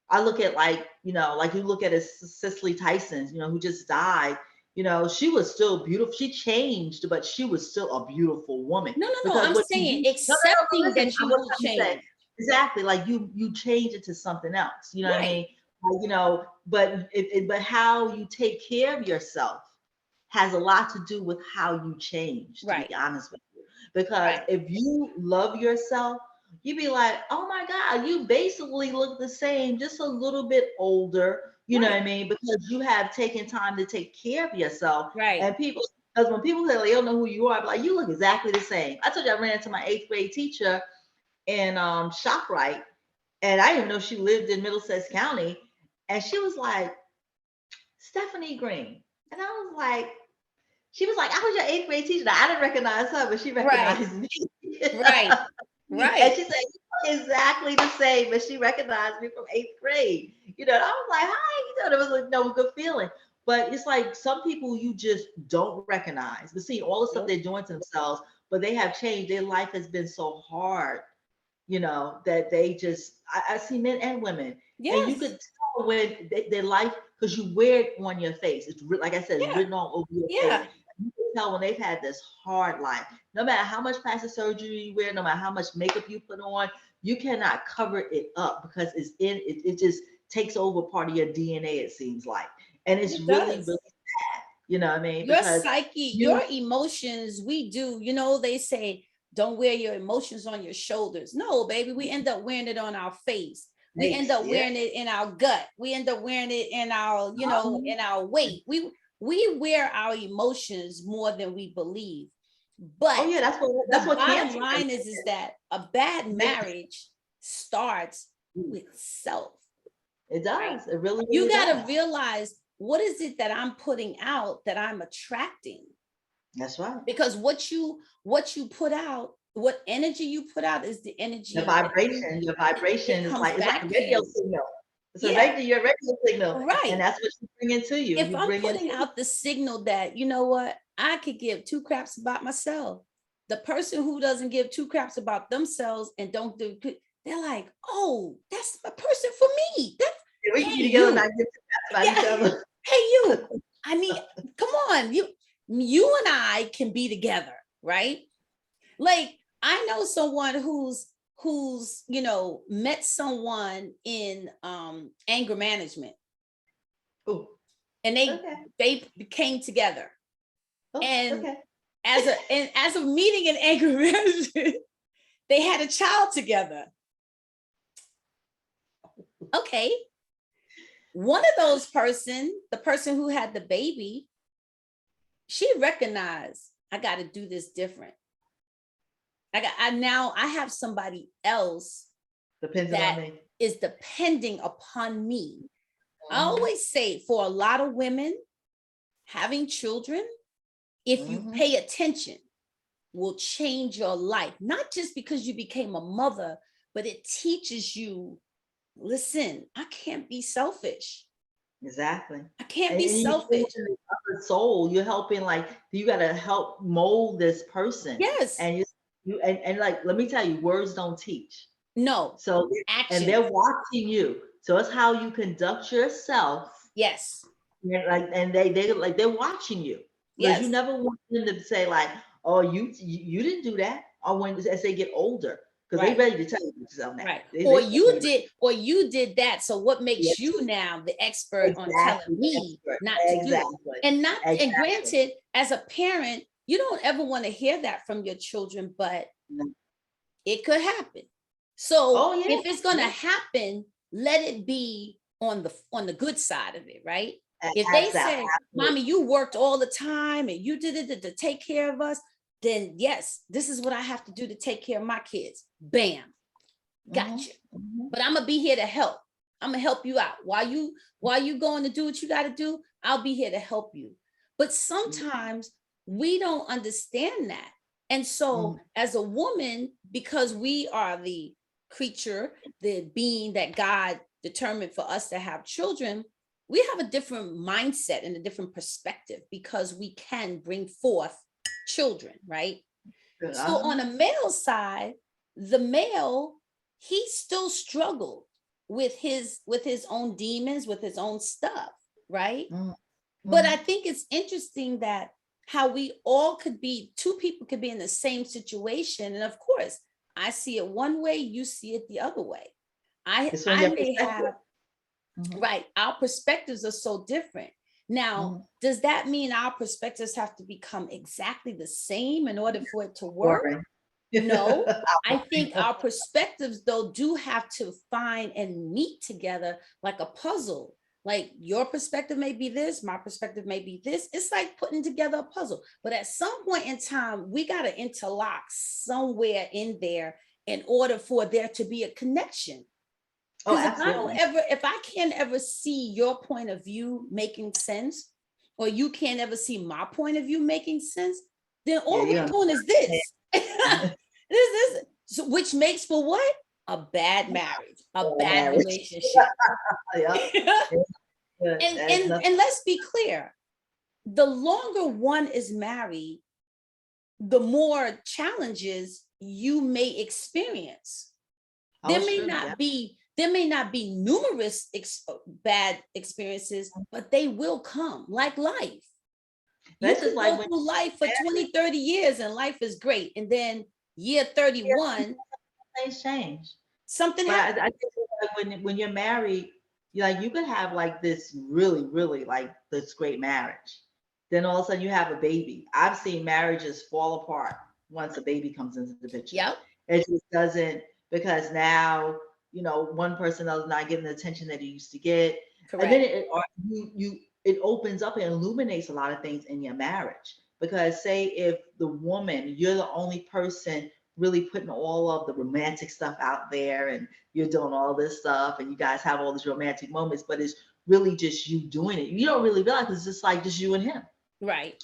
I look at like you look at Cicely Tyson, who just died. She was still beautiful. She changed, but she was still a beautiful woman. No. I'm saying accepting that you will change. Exactly, like you change it to something else. You know what I mean? But how you take care of yourself has a lot to do with how you change. To be honest with you, because if you love yourself, you'd be like, oh my God, you basically look the same, just a little bit older. You know what I mean? Because you have taken time to take care of yourself. And because when people say they don't know who you are, I'm like, you look exactly the same. I told you I ran into my 8th grade teacher in ShopRite, and I didn't know she lived in Middlesex County, and she was like, Stephanie Green, and I was like, she was like, I was your 8th grade teacher. Now, I didn't recognize her, but she recognized me. Right. And she said, you look exactly the same, but she recognized me from 8th grade. And I was like, hi. It was like no good feeling. But it's like some people you just don't recognize. But see, all the stuff they're doing to themselves, but they have changed. Their life has been so hard, that they just, I see men and women. Yes. And you could tell when their life, because you wear it on your face. It's like I said, it's written all over your face. You can tell when they've had this hard life. No matter how much plastic surgery you wear, no matter how much makeup you put on, you cannot cover it up because it's in it. It just takes over part of your DNA, it seems like. And it's It really, does. really sad. You know what I mean? Your Because psyche, you your emotions, we do, they say, don't wear your emotions on your shoulders. No, baby, we end up wearing it on our face. We end up wearing it in our gut. We end up wearing it in our, in our weight. We wear our emotions more than we believe. But oh yeah, that's the what bottom cancer line is that a bad marriage starts with self. It does. Right? It really, really you got to does. realize, what is it that I'm putting out that I'm attracting? That's right. Because what you put out, what energy you put out is the energy. Your vibration is like, it's like a radio signal. It's your radio signal. Right. And that's what you bring into you. If I'm putting out the signal that, you know what, I could give 2 craps about myself. The person who doesn't give 2 craps about themselves and don't do, they're like, oh, that's a person for me. That's we can be together and not give 2 craps about each other. Hey, you. I mean, come on. You and I can be together, right? Like, I know someone who's met someone in anger management. Ooh. And they came together. Oh, and as a meeting in anger management, they had a child together. Okay. One of those the person who had the baby, she recognized, I got to do this different. I have somebody else is depending upon me. I always say, for a lot of women, having children, if you pay attention, will change your life. Not just because you became a mother, but it teaches you, listen, I can't be selfish. Exactly. I can't be selfish. Other soul, you're helping, like, you got to help mold this person. Yes. And and like, let me tell you, words don't teach. No. So action. And they're watching you. So it's how you conduct yourself. Yes. And they're watching you. Because yes. You never want them to say, like, oh, you didn't do that. Or as they get older. Because they're ready to tell you something. Right. Or you did that. So what makes you now the expert on telling me not to do it? And granted, as a parent, you don't ever want to hear that from your children, but it could happen. So if it's going to happen, let it be on the good side of it, right? If they say, Mommy, you worked all the time and you did it to take care of us, then yes, this is what I have to do to take care of my kids. Bam. Gotcha. But I'm gonna be here to help. I'm gonna help you out. While you going to do what you got to do, I'll be here to help you. But sometimes we don't understand that. And so as a woman, because we are the creature, the being that God determined for us to have children, we have a different mindset and a different perspective because we can bring forth children, right? So on a male side, the male, he still struggled with his own demons, with his own stuff, right? But I think it's interesting that how we all could be, 2 people could be in the same situation. And of course, I see it one way, you see it the other way. I may have, right, our perspectives are so different. Now, does that mean our perspectives have to become exactly the same in order for it to work? No, I think our perspectives, though, do have to find and meet together like a puzzle. Like your perspective may be this, my perspective may be this. It's like putting together a puzzle. But at some point in time, we got to interlock somewhere in there in order for there to be a connection. Because if I can't ever see your point of view making sense, or you can't ever see my point of view making sense, then all we're doing is this. So, which makes for what? A bad marriage, a bad relationship. And let's be clear, the longer one is married, the more challenges you may experience. There may not be numerous bad experiences, but they will come, like life. You can go through life for 20, 30 years and life is great. And then year 31, things change. Something happens. I think when you're married, You could have like this really, really like this great marriage. Then all of a sudden you have a baby. I've seen marriages fall apart once a baby comes into the picture. Yep. It just doesn't, because now, one person is not getting the attention that he used to get. And then Correct. it opens up and illuminates a lot of things in your marriage. Because say if the woman, you're the only person really putting all of the romantic stuff out there, and you're doing all this stuff, and you guys have all these romantic moments, but it's really just you doing it. You don't really realize it's just like just you and him. Right.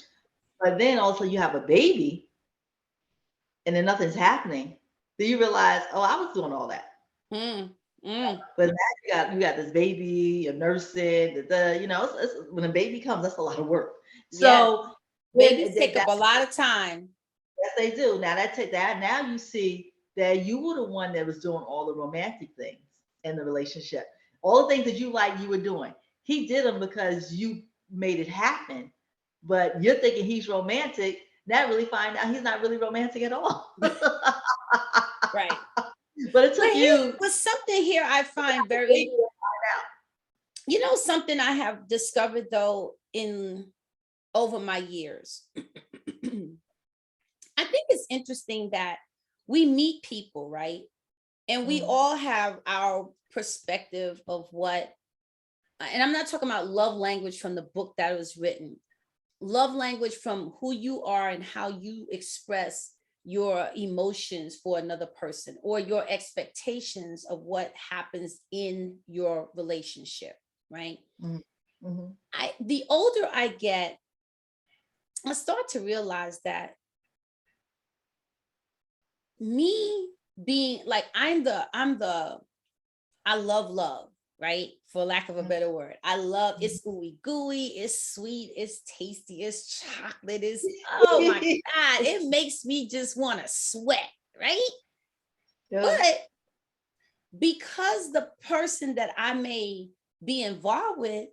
But then also you have a baby and then nothing's happening. Then you realize, oh, I was doing all that. But now you got this baby, you're nursing, when a baby comes, that's a lot of work. Yes. So Babies take up a lot of time. yes, they do. Now now you see that you were the one that was doing all the romantic things in the relationship. All the things that you like, you were doing. He did them because you made it happen. But you're thinking he's romantic. Now really find out he's not really romantic at all. Right. But it took you. But something here I find very, something I have discovered though over my years. I think it's interesting that we meet people, right? And we all have our perspective of what, and I'm not talking about love language from the book that was written, love language from who you are and how you express your emotions for another person, or your expectations of what happens in your relationship, right? Mm-hmm. The older I get, I start to realize that me being like, I love love, right? For lack of a better word. I love it's ooey gooey, it's sweet, it's tasty, it's chocolate, it's oh my God, it makes me just want to sweat, right? Yeah. But because the person that I may be involved with,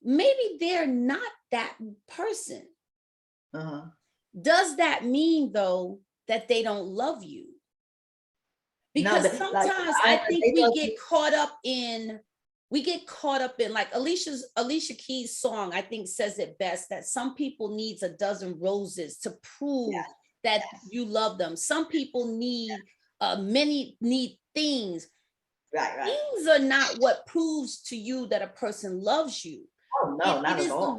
maybe they're not that person. Does that mean though that they don't love you? Because sometimes I think we get caught up in like Alicia Keys' song, I think says it best, that some people needs a dozen roses to prove that you love them. Some people need many things. Right. Things are not what proves to you that a person loves you. Oh, no, not at all.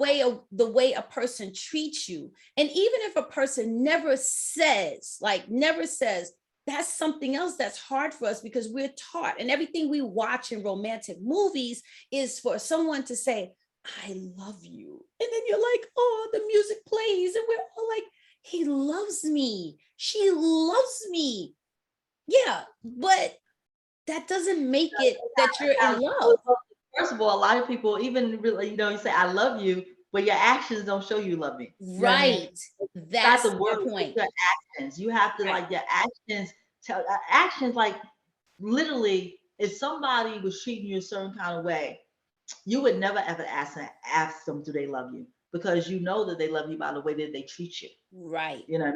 The way a person treats you. And even if a person never says, that's something else that's hard for us, because we're taught, and everything we watch in romantic movies is for someone to say, I love you. And then you're like, oh, the music plays and we're all like, he loves me. She loves me. Yeah, but that doesn't make it that you're in love. First of all, a lot of people even really, you say, I love you, but your actions don't show you love me. Right. That's the point. Your actions. You have to like your actions tell actions, like literally, if somebody was treating you a certain kind of way, you would never ever ask them, do they love you? Because you know that they love you by the way that they treat you. Right. You know what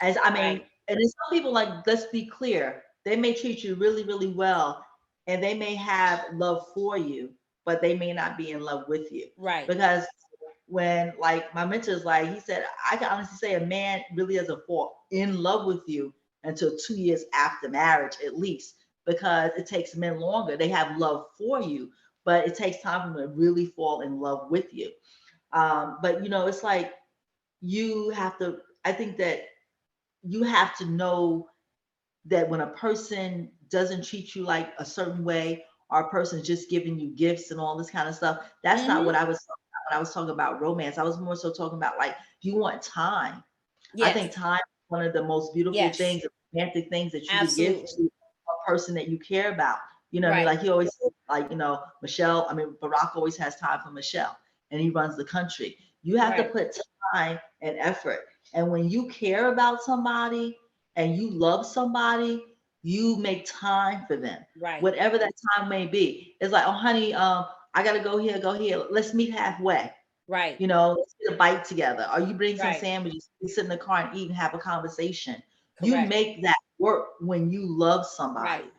I mean? And then some people, like, let's be clear, they may treat you really, really well, and they may have love for you, but they may not be in love with you. Right. Because when, like, my mentor's like, he said, I can honestly say a man really doesn't fall in love with you until 2 years after marriage, at least, because it takes men longer. They have love for you, but it takes time for them to really fall in love with you. But it's like I think that you have to know that when a person doesn't treat you like a certain way, or a person's just giving you gifts and all this kind of stuff, that's not what I was talking about when I was talking about romance. I was more so talking about, like, you want time. Yes. I think time is one of the most beautiful things, romantic things that you can give to a person that you care about. You know what I mean? Like he always says, like, Barack always has time for Michelle, and he runs the country. You have to put time and effort. And when you care about somebody and you love somebody, you make time for them. Right. Whatever that time may be. It's like, oh, honey, I got to go here, go here. Let's meet halfway. Right. Let's get a bite together. Or you bring some sandwiches, we sit in the car and eat and have a conversation. Correct. You make that work when you love somebody. Right.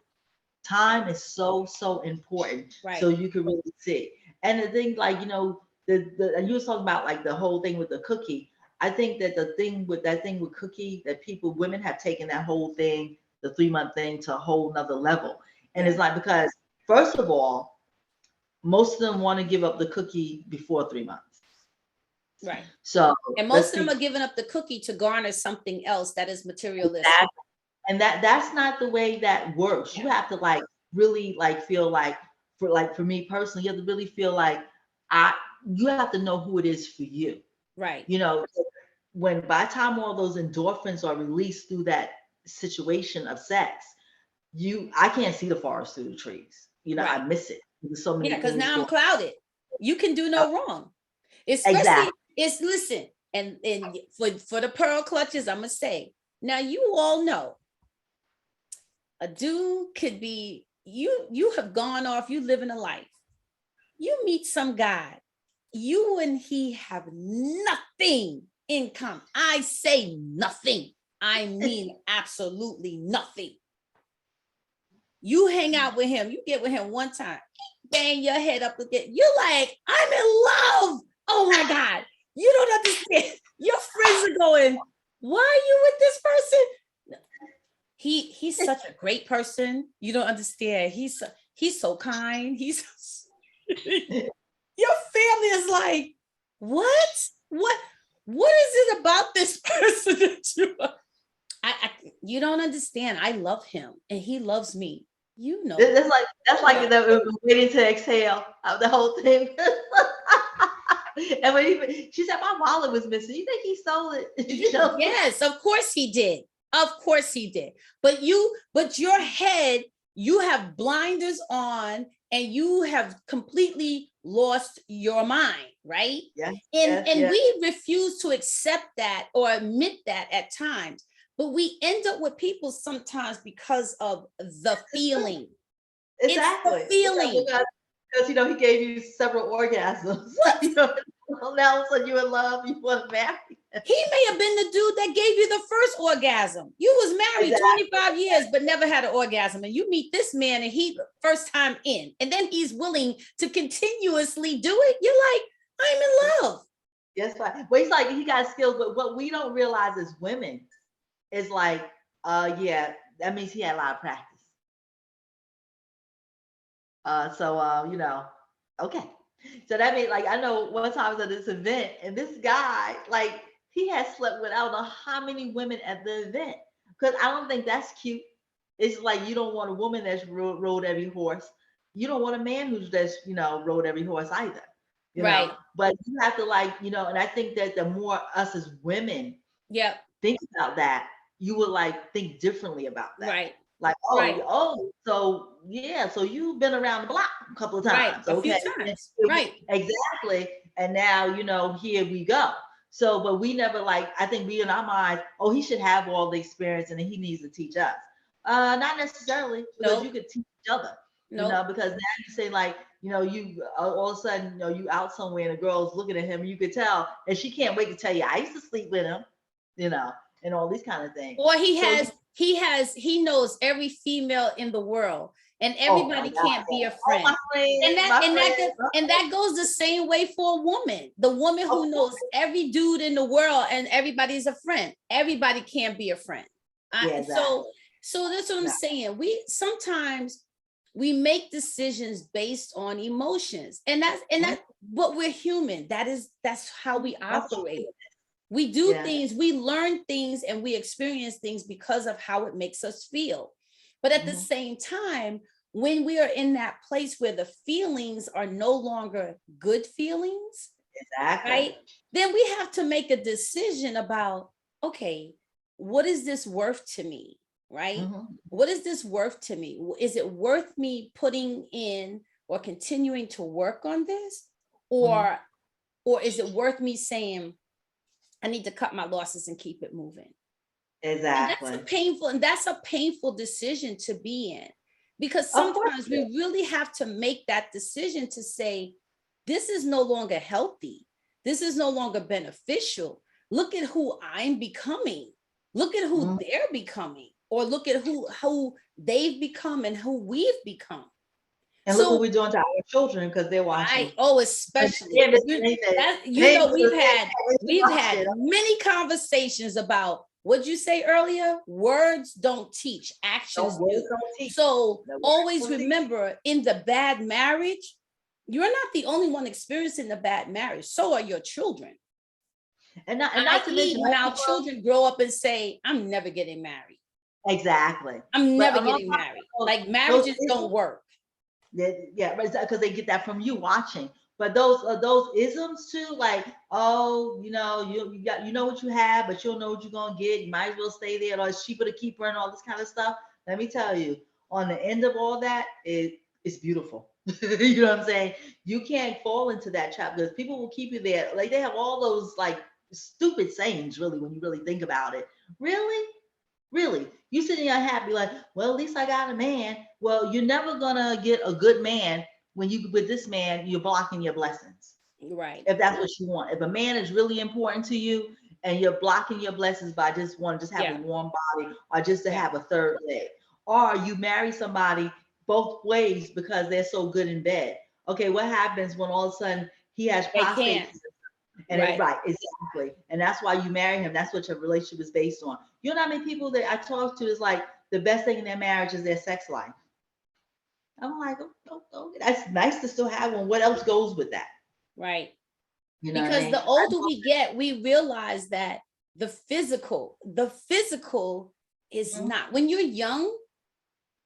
Time is so, so important. Right. So you can really see. And the thing, like, you know, and you was talking about like the whole thing with the cookie. I think that the thing with cookie, that women have taken that whole thing, the 3-month thing, to a whole nother level. And it's like, because first of all, most of them want to give up the cookie before 3 months. Right. So, and most of them are giving up the cookie to garner something else that is materialistic. Exactly. And that's not the way that works. You have to like really like feel like, for me personally, you have to really feel like you have to know who it is for you. Right. You know, when by the time all those endorphins are released through that situation of sex, I can't see the forest through the trees. You know, Right. I miss it. There's so many because things now I'm clouded. You can do no wrong. Especially, Exactly. it's listen, and for the pearl clutches, I'm gonna say, now you all know a dude could be, you have gone off, you living a life, you meet some guy, you and he have nothing in common. I say nothing. I mean absolutely nothing. You hang out with him, you get with him one time, bang your head up again. You're like, I'm in love. Oh my God. You don't understand. Your friends are going, why are you with this person? He's such a great person. You don't understand. He's so kind. Your family is like, what is it about this person that you don't understand? I love him and he loves me. You know, that's like the waiting to exhale of the whole thing. And when she said my wallet was missing, you think he stole it? Yes, of course he did. Of course he did. But your head, you have blinders on and you have completely lost your mind, right? Yes. And we refuse to accept that or admit that at times. But we end up with people sometimes because of the feeling. Exactly. It's the feeling. Because you know he gave you several orgasms. You know, now all of a sudden you're in love, you want to marry. He may have been the dude that gave you the first orgasm. You was married 25 years, but never had an orgasm. And you meet this man and he first time in, and then he's willing to continuously do it. You're like, I'm in love. Yes, right. Well, he's like, he got skills, but what we don't realize as women is like, yeah, that means he had a lot of practice. You know, okay. So that means, like, I know one time I was at this event and this guy, like, he had slept with I don't know how many women at the event, because I don't think that's cute. It's like you don't want a woman that's rode every horse. You don't want a man who's just, you know, rode every horse either. You right. know, but you have to, like, you know, and I think that the more us as women think about that, you would like think differently about that. Right. Like, oh, so yeah, so you've been around the block a couple of times. Right. A few times. Right. Exactly. And now, you know, here we go. So, but we never, like, I think we in our minds, oh, he should have all the experience and he needs to teach us. Not necessarily, because you could teach each other. You know, because now you say, like, you know, you all of a sudden, you know, you out somewhere and a girl's looking at him, you could tell, and she can't wait to tell you, I used to sleep with him, you know, and all these kind of things. Or he knows every female in the world, and everybody can't be a friend. And that goes the same way for a woman. The woman who knows every dude in the world and everybody's a friend. Everybody can't be a friend. So that's what I'm saying. Sometimes we make decisions based on emotions, and that's but we're human. That's how we operate. We do things, we learn things, and we experience things because of how it makes us feel. But at the same time, when we are in that place where the feelings are no longer good feelings, right? Then we have to make a decision about, okay, what is this worth to me? Right? What is this worth to me? Is it worth me putting in or continuing to work on this? Or is it worth me saying, I need to cut my losses and keep it moving? Exactly. And that's a painful decision to be in, because sometimes we really have to make that decision to say, this is no longer healthy. This is no longer beneficial. Look at who I'm becoming. Look at who they're becoming. or look at who they've become and who we've become. And look what we're doing to our children because they're watching. Oh, especially. We've had many conversations about what you say earlier. Words don't teach, actions do. So always remember, in the bad marriage, you're not the only one experiencing the bad marriage. So are your children. And not to mention, when our children grow up and say, I'm never getting married. Exactly. I'm never getting married. Like, marriages don't work. Yeah, because they get that from you watching. But those isms too, like, oh, you know what you have, but you don't know what you're gonna get. You might as well stay there, or it's cheaper to keep her, and all this kind of stuff. Let me tell you, on the end of all that, it's beautiful. You know what I'm saying? You can't fall into that trap because people will keep you there. Like, they have all those like stupid sayings, really, when you really think about it. Really, you sitting there happy, like, well, at least I got a man. Well, you're never gonna get a good man when you with this man, you're blocking your blessings. Right. If that's what you want. If a man is really important to you and you're blocking your blessings by just have a warm body, or just to have a third leg, or you marry somebody both ways because they're so good in bed. Okay, what happens when all of a sudden he has prostate? And exactly. And that's why you marry him. That's what your relationship is based on. You know how many people that I talk to is like, the best thing in their marriage is their sex life. I'm like, oh, that's nice to still have one. What else goes with that? Right. You know, because the older we get, we realize that the physical is not. When you're young,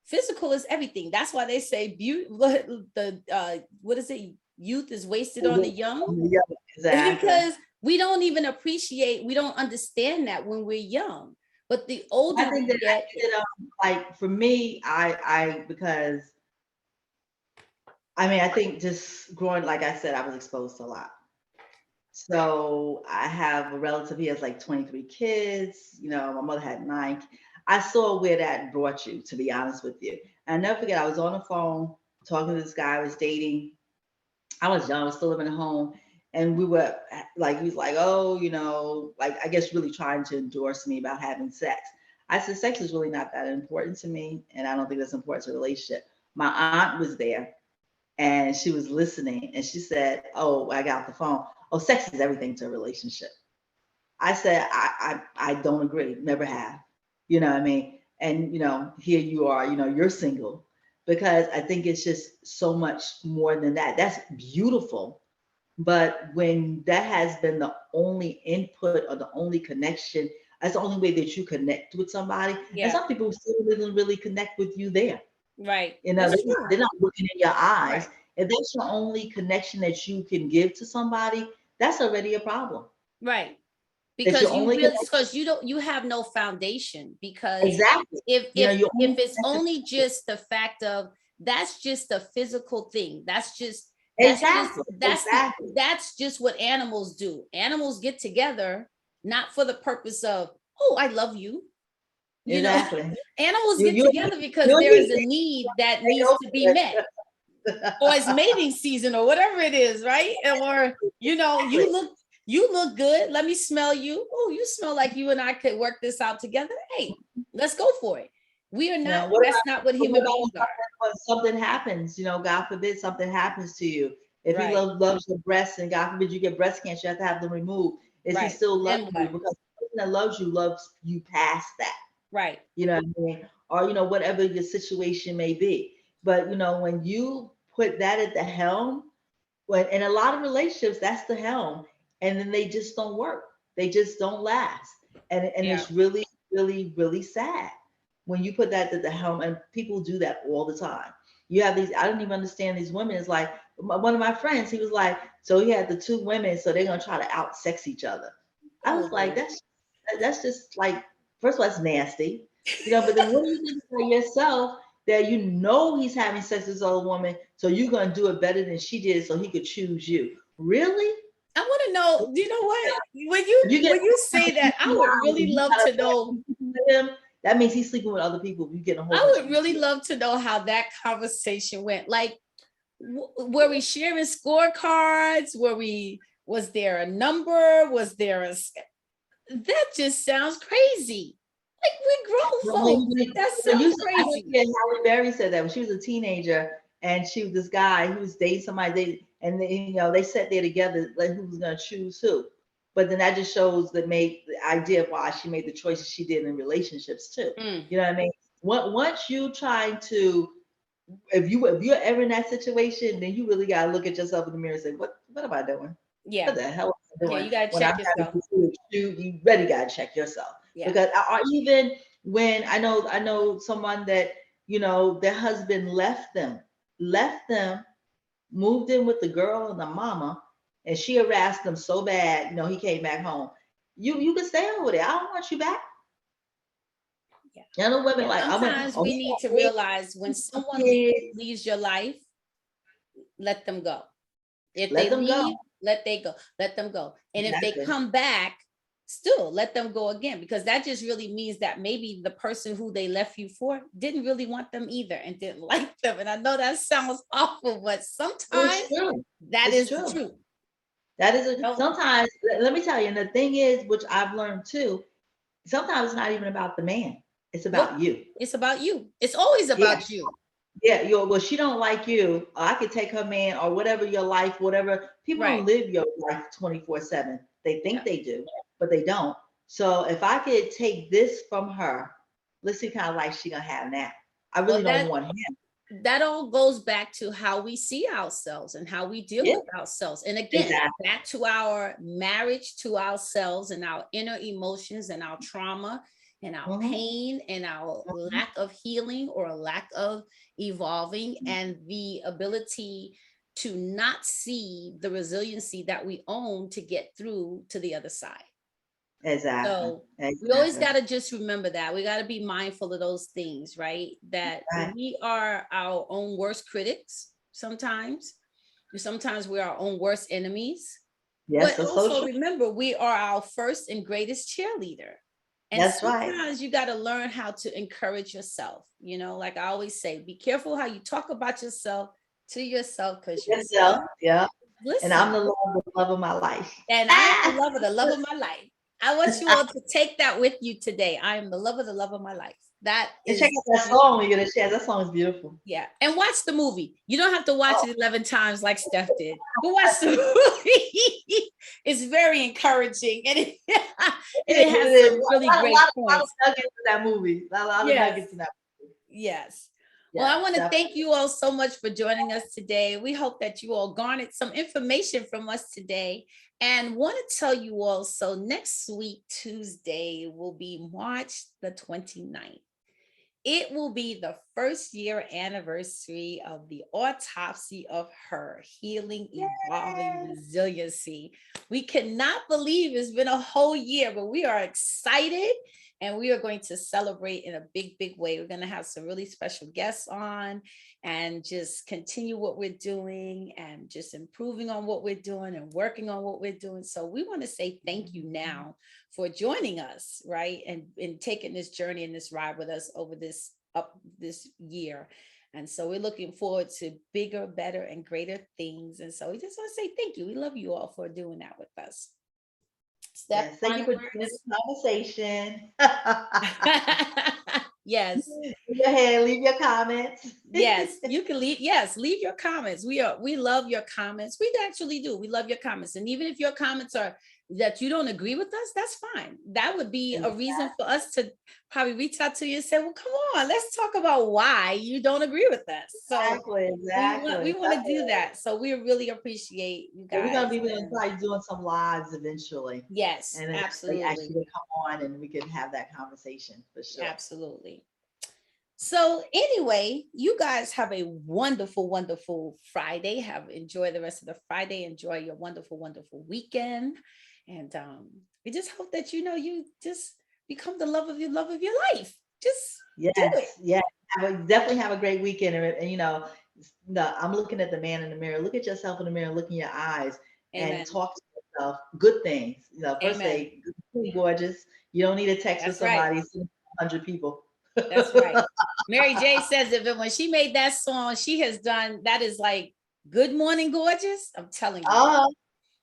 physical is everything. That's why they say what is it? Youth is wasted on the young. Yeah, exactly. Because we don't even appreciate, we don't understand that when we're young. But the older I think we get, like, for me, I think just growing, like I said, I was exposed to a lot. So I have a relative, he has like 23 kids. You know, my mother had 9. I saw where that brought you, to be honest with you. And I never forget, I was on the phone talking to this guy I was dating. I was young, I was still living at home. And we were like, he was like, oh, you know, like, I guess really trying to endorse me about having sex. I said, sex is really not that important to me. And I don't think that's important to a relationship. My aunt was there and she was listening. And she said, oh, I got off the phone. Oh, sex is everything to a relationship. I said, I don't agree. Never have. You know what I mean? And, you know, here you are, you know, you're single. Because I think it's just so much more than that. That's beautiful. But when that has been the only input or the only connection, that's the only way that you connect with somebody. Yeah. And some people still didn't really connect with you there. Right. You know, they're not looking in your eyes. Right. If that's your only connection that you can give to somebody, that's already a problem. Right. Because you have no foundation. Because exactly. If it's only just the fact of, that's just a physical thing. That's just that's just what animals do. Animals get together not for the purpose of, oh, I love you. You know, animals get together because there is a need that needs to be met. Or it's mating season or whatever it is, right? Or, you know, you look good. Let me smell you. Oh, you smell like you and I could work this out together. Hey, let's go for it. We are not, that's not what human beings are. When something happens, you know, God forbid something happens to you. If he loves your breasts and God forbid you get breast cancer, you have to have them removed. Is he still loving you? Because the person that loves you past that. Right. You know what I mean? Or, you know, whatever your situation may be. But, you know, when you put that at the helm, in a lot of relationships, that's the helm. And then they just don't work. They just don't last. And it's really, really, really sad when you put that at the helm, and people do that all the time. You have these, I don't even understand these women. It's like, one of my friends, he was like, so he had the 2 women, so they're going to try to out sex each other. I was like, that's just like, first of all, it's nasty, you know, but then what do you think for yourself that you know he's having sex with this other woman, so you're going to do it better than she did so he could choose you? Really? I want to know, you know what? When you say that, I would really love to know. That means he's sleeping with other people. You get a whole. I would really love to know how that conversation went. Like, were we sharing scorecards? Was there a number? That just sounds crazy. Like, we're grown folks. That's so crazy. Yeah, Halle Berry said that when she was a teenager, and she was this guy who was dating somebody, and they, they sat there together, like who was gonna choose who. But then that just shows the idea of why she made the choices she did in relationships too. You know what I mean? Once you trying to, if you're ever in that situation, then you really gotta look at yourself in the mirror and say, what am I doing? Yeah. What the hell am I doing? Yeah, you gotta check yourself. You really gotta check yourself. Yeah. Because or even when I know someone that, their husband left them, moved in with the girl and the mama, and she harassed them so bad, he came back home. You can stay over there. I don't want you back. Yeah. I know women like sometimes we need to realize when someone leaves your life, let them go. If they leave, let them go. And if they come back, still let them go again, because that just really means that maybe the person who they left you for didn't really want them either and didn't like them. And I know that sounds awful, but sometimes that is the truth. That is sometimes, let me tell you, and the thing is, which I've learned too, sometimes it's not even about the man. It's about you. It's about you. It's always about you. Yeah, well, she don't like you. Or I could take her man, or whatever your life, whatever. People don't live your life 24/7. They think they do, but they don't. So if I could take this from her, let's see what kind of life she gonna have now. I really don't want him. That all goes back to how we see ourselves and how we deal with ourselves. And again, back to our marriage to ourselves and our inner emotions and our trauma and our pain and our lack of healing or lack of evolving, and the ability to not see the resiliency that we own to get through to the other side. Exactly. So we always got to just remember that. We got to be mindful of those things, right? That we are our own worst critics sometimes. Sometimes we're our own worst enemies. Yes, but also remember, we are our first and greatest cheerleader. And sometimes you got to learn how to encourage yourself. Like I always say, be careful how you talk about yourself to yourself, because listen, and I'm the love of my life. And I'm the love of my life. I want you all to take that with you today. I am the love of my life. That is, check out that song when you get a chance. That song is beautiful. Yeah. And watch the movie. You don't have to watch it 11 times like Steph did. Go watch the movie. It's very encouraging. And it has some really great points. A lot of nuggets in that movie. A lot of nuggets in that movie. Yes. Well, I want to thank you all so much for joining us today. We hope that you all garnered some information from us today, and want to tell you all, so next week, Tuesday, will be March the 29th. It will be the first year anniversary of the autopsy of her, Healing, Evolving, Resiliency. We cannot believe it's been a whole year, but we are excited. And we are going to celebrate in a big, big way. We're going to have some really special guests on and just continue what we're doing and just improving on what we're doing and working on what we're doing. So we want to say thank you now for joining us, right? And taking this journey and this ride with us over this year. And so we're looking forward to bigger, better, and greater things. And so we just want to say thank you. We love you all for doing that with us. Yes, thank you for this conversation. Yes. Go ahead, leave your comments. Yes, you can leave. Yes, leave your comments. We love your comments. We actually do. We love your comments. And even if your comments are that you don't agree with us, that's fine. That would be a reason for us to probably reach out to you and say, well, come on, let's talk about why you don't agree with us. So we want to do that. So we really appreciate you guys. We're going to be doing some lives eventually. Yes, and absolutely. Actually come on and we can have that conversation for sure. Absolutely. So anyway, you guys have a wonderful, wonderful Friday. Enjoy the rest of the Friday. Enjoy your wonderful, wonderful weekend. And we just hope that, you just become the love of your life. Just do it. Yeah. Definitely have a great weekend. And I'm looking at the man in the mirror. Look at yourself in the mirror, look in your eyes. Amen. And talk to yourself good things. First say, "You're gorgeous." You don't need a text with somebody, 100 people. That's right. Mary J says that when she made that song, she has done that is like "Good Morning, Gorgeous." I'm telling you.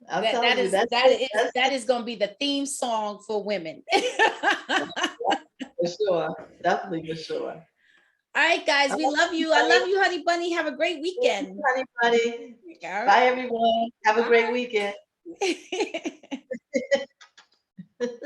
That is going to be the theme song for women. For sure. Definitely for sure. All right, guys, we love you. I love you, honey bunny. Have a great weekend. Honey bunny. Right. Bye, everyone. Have a great weekend.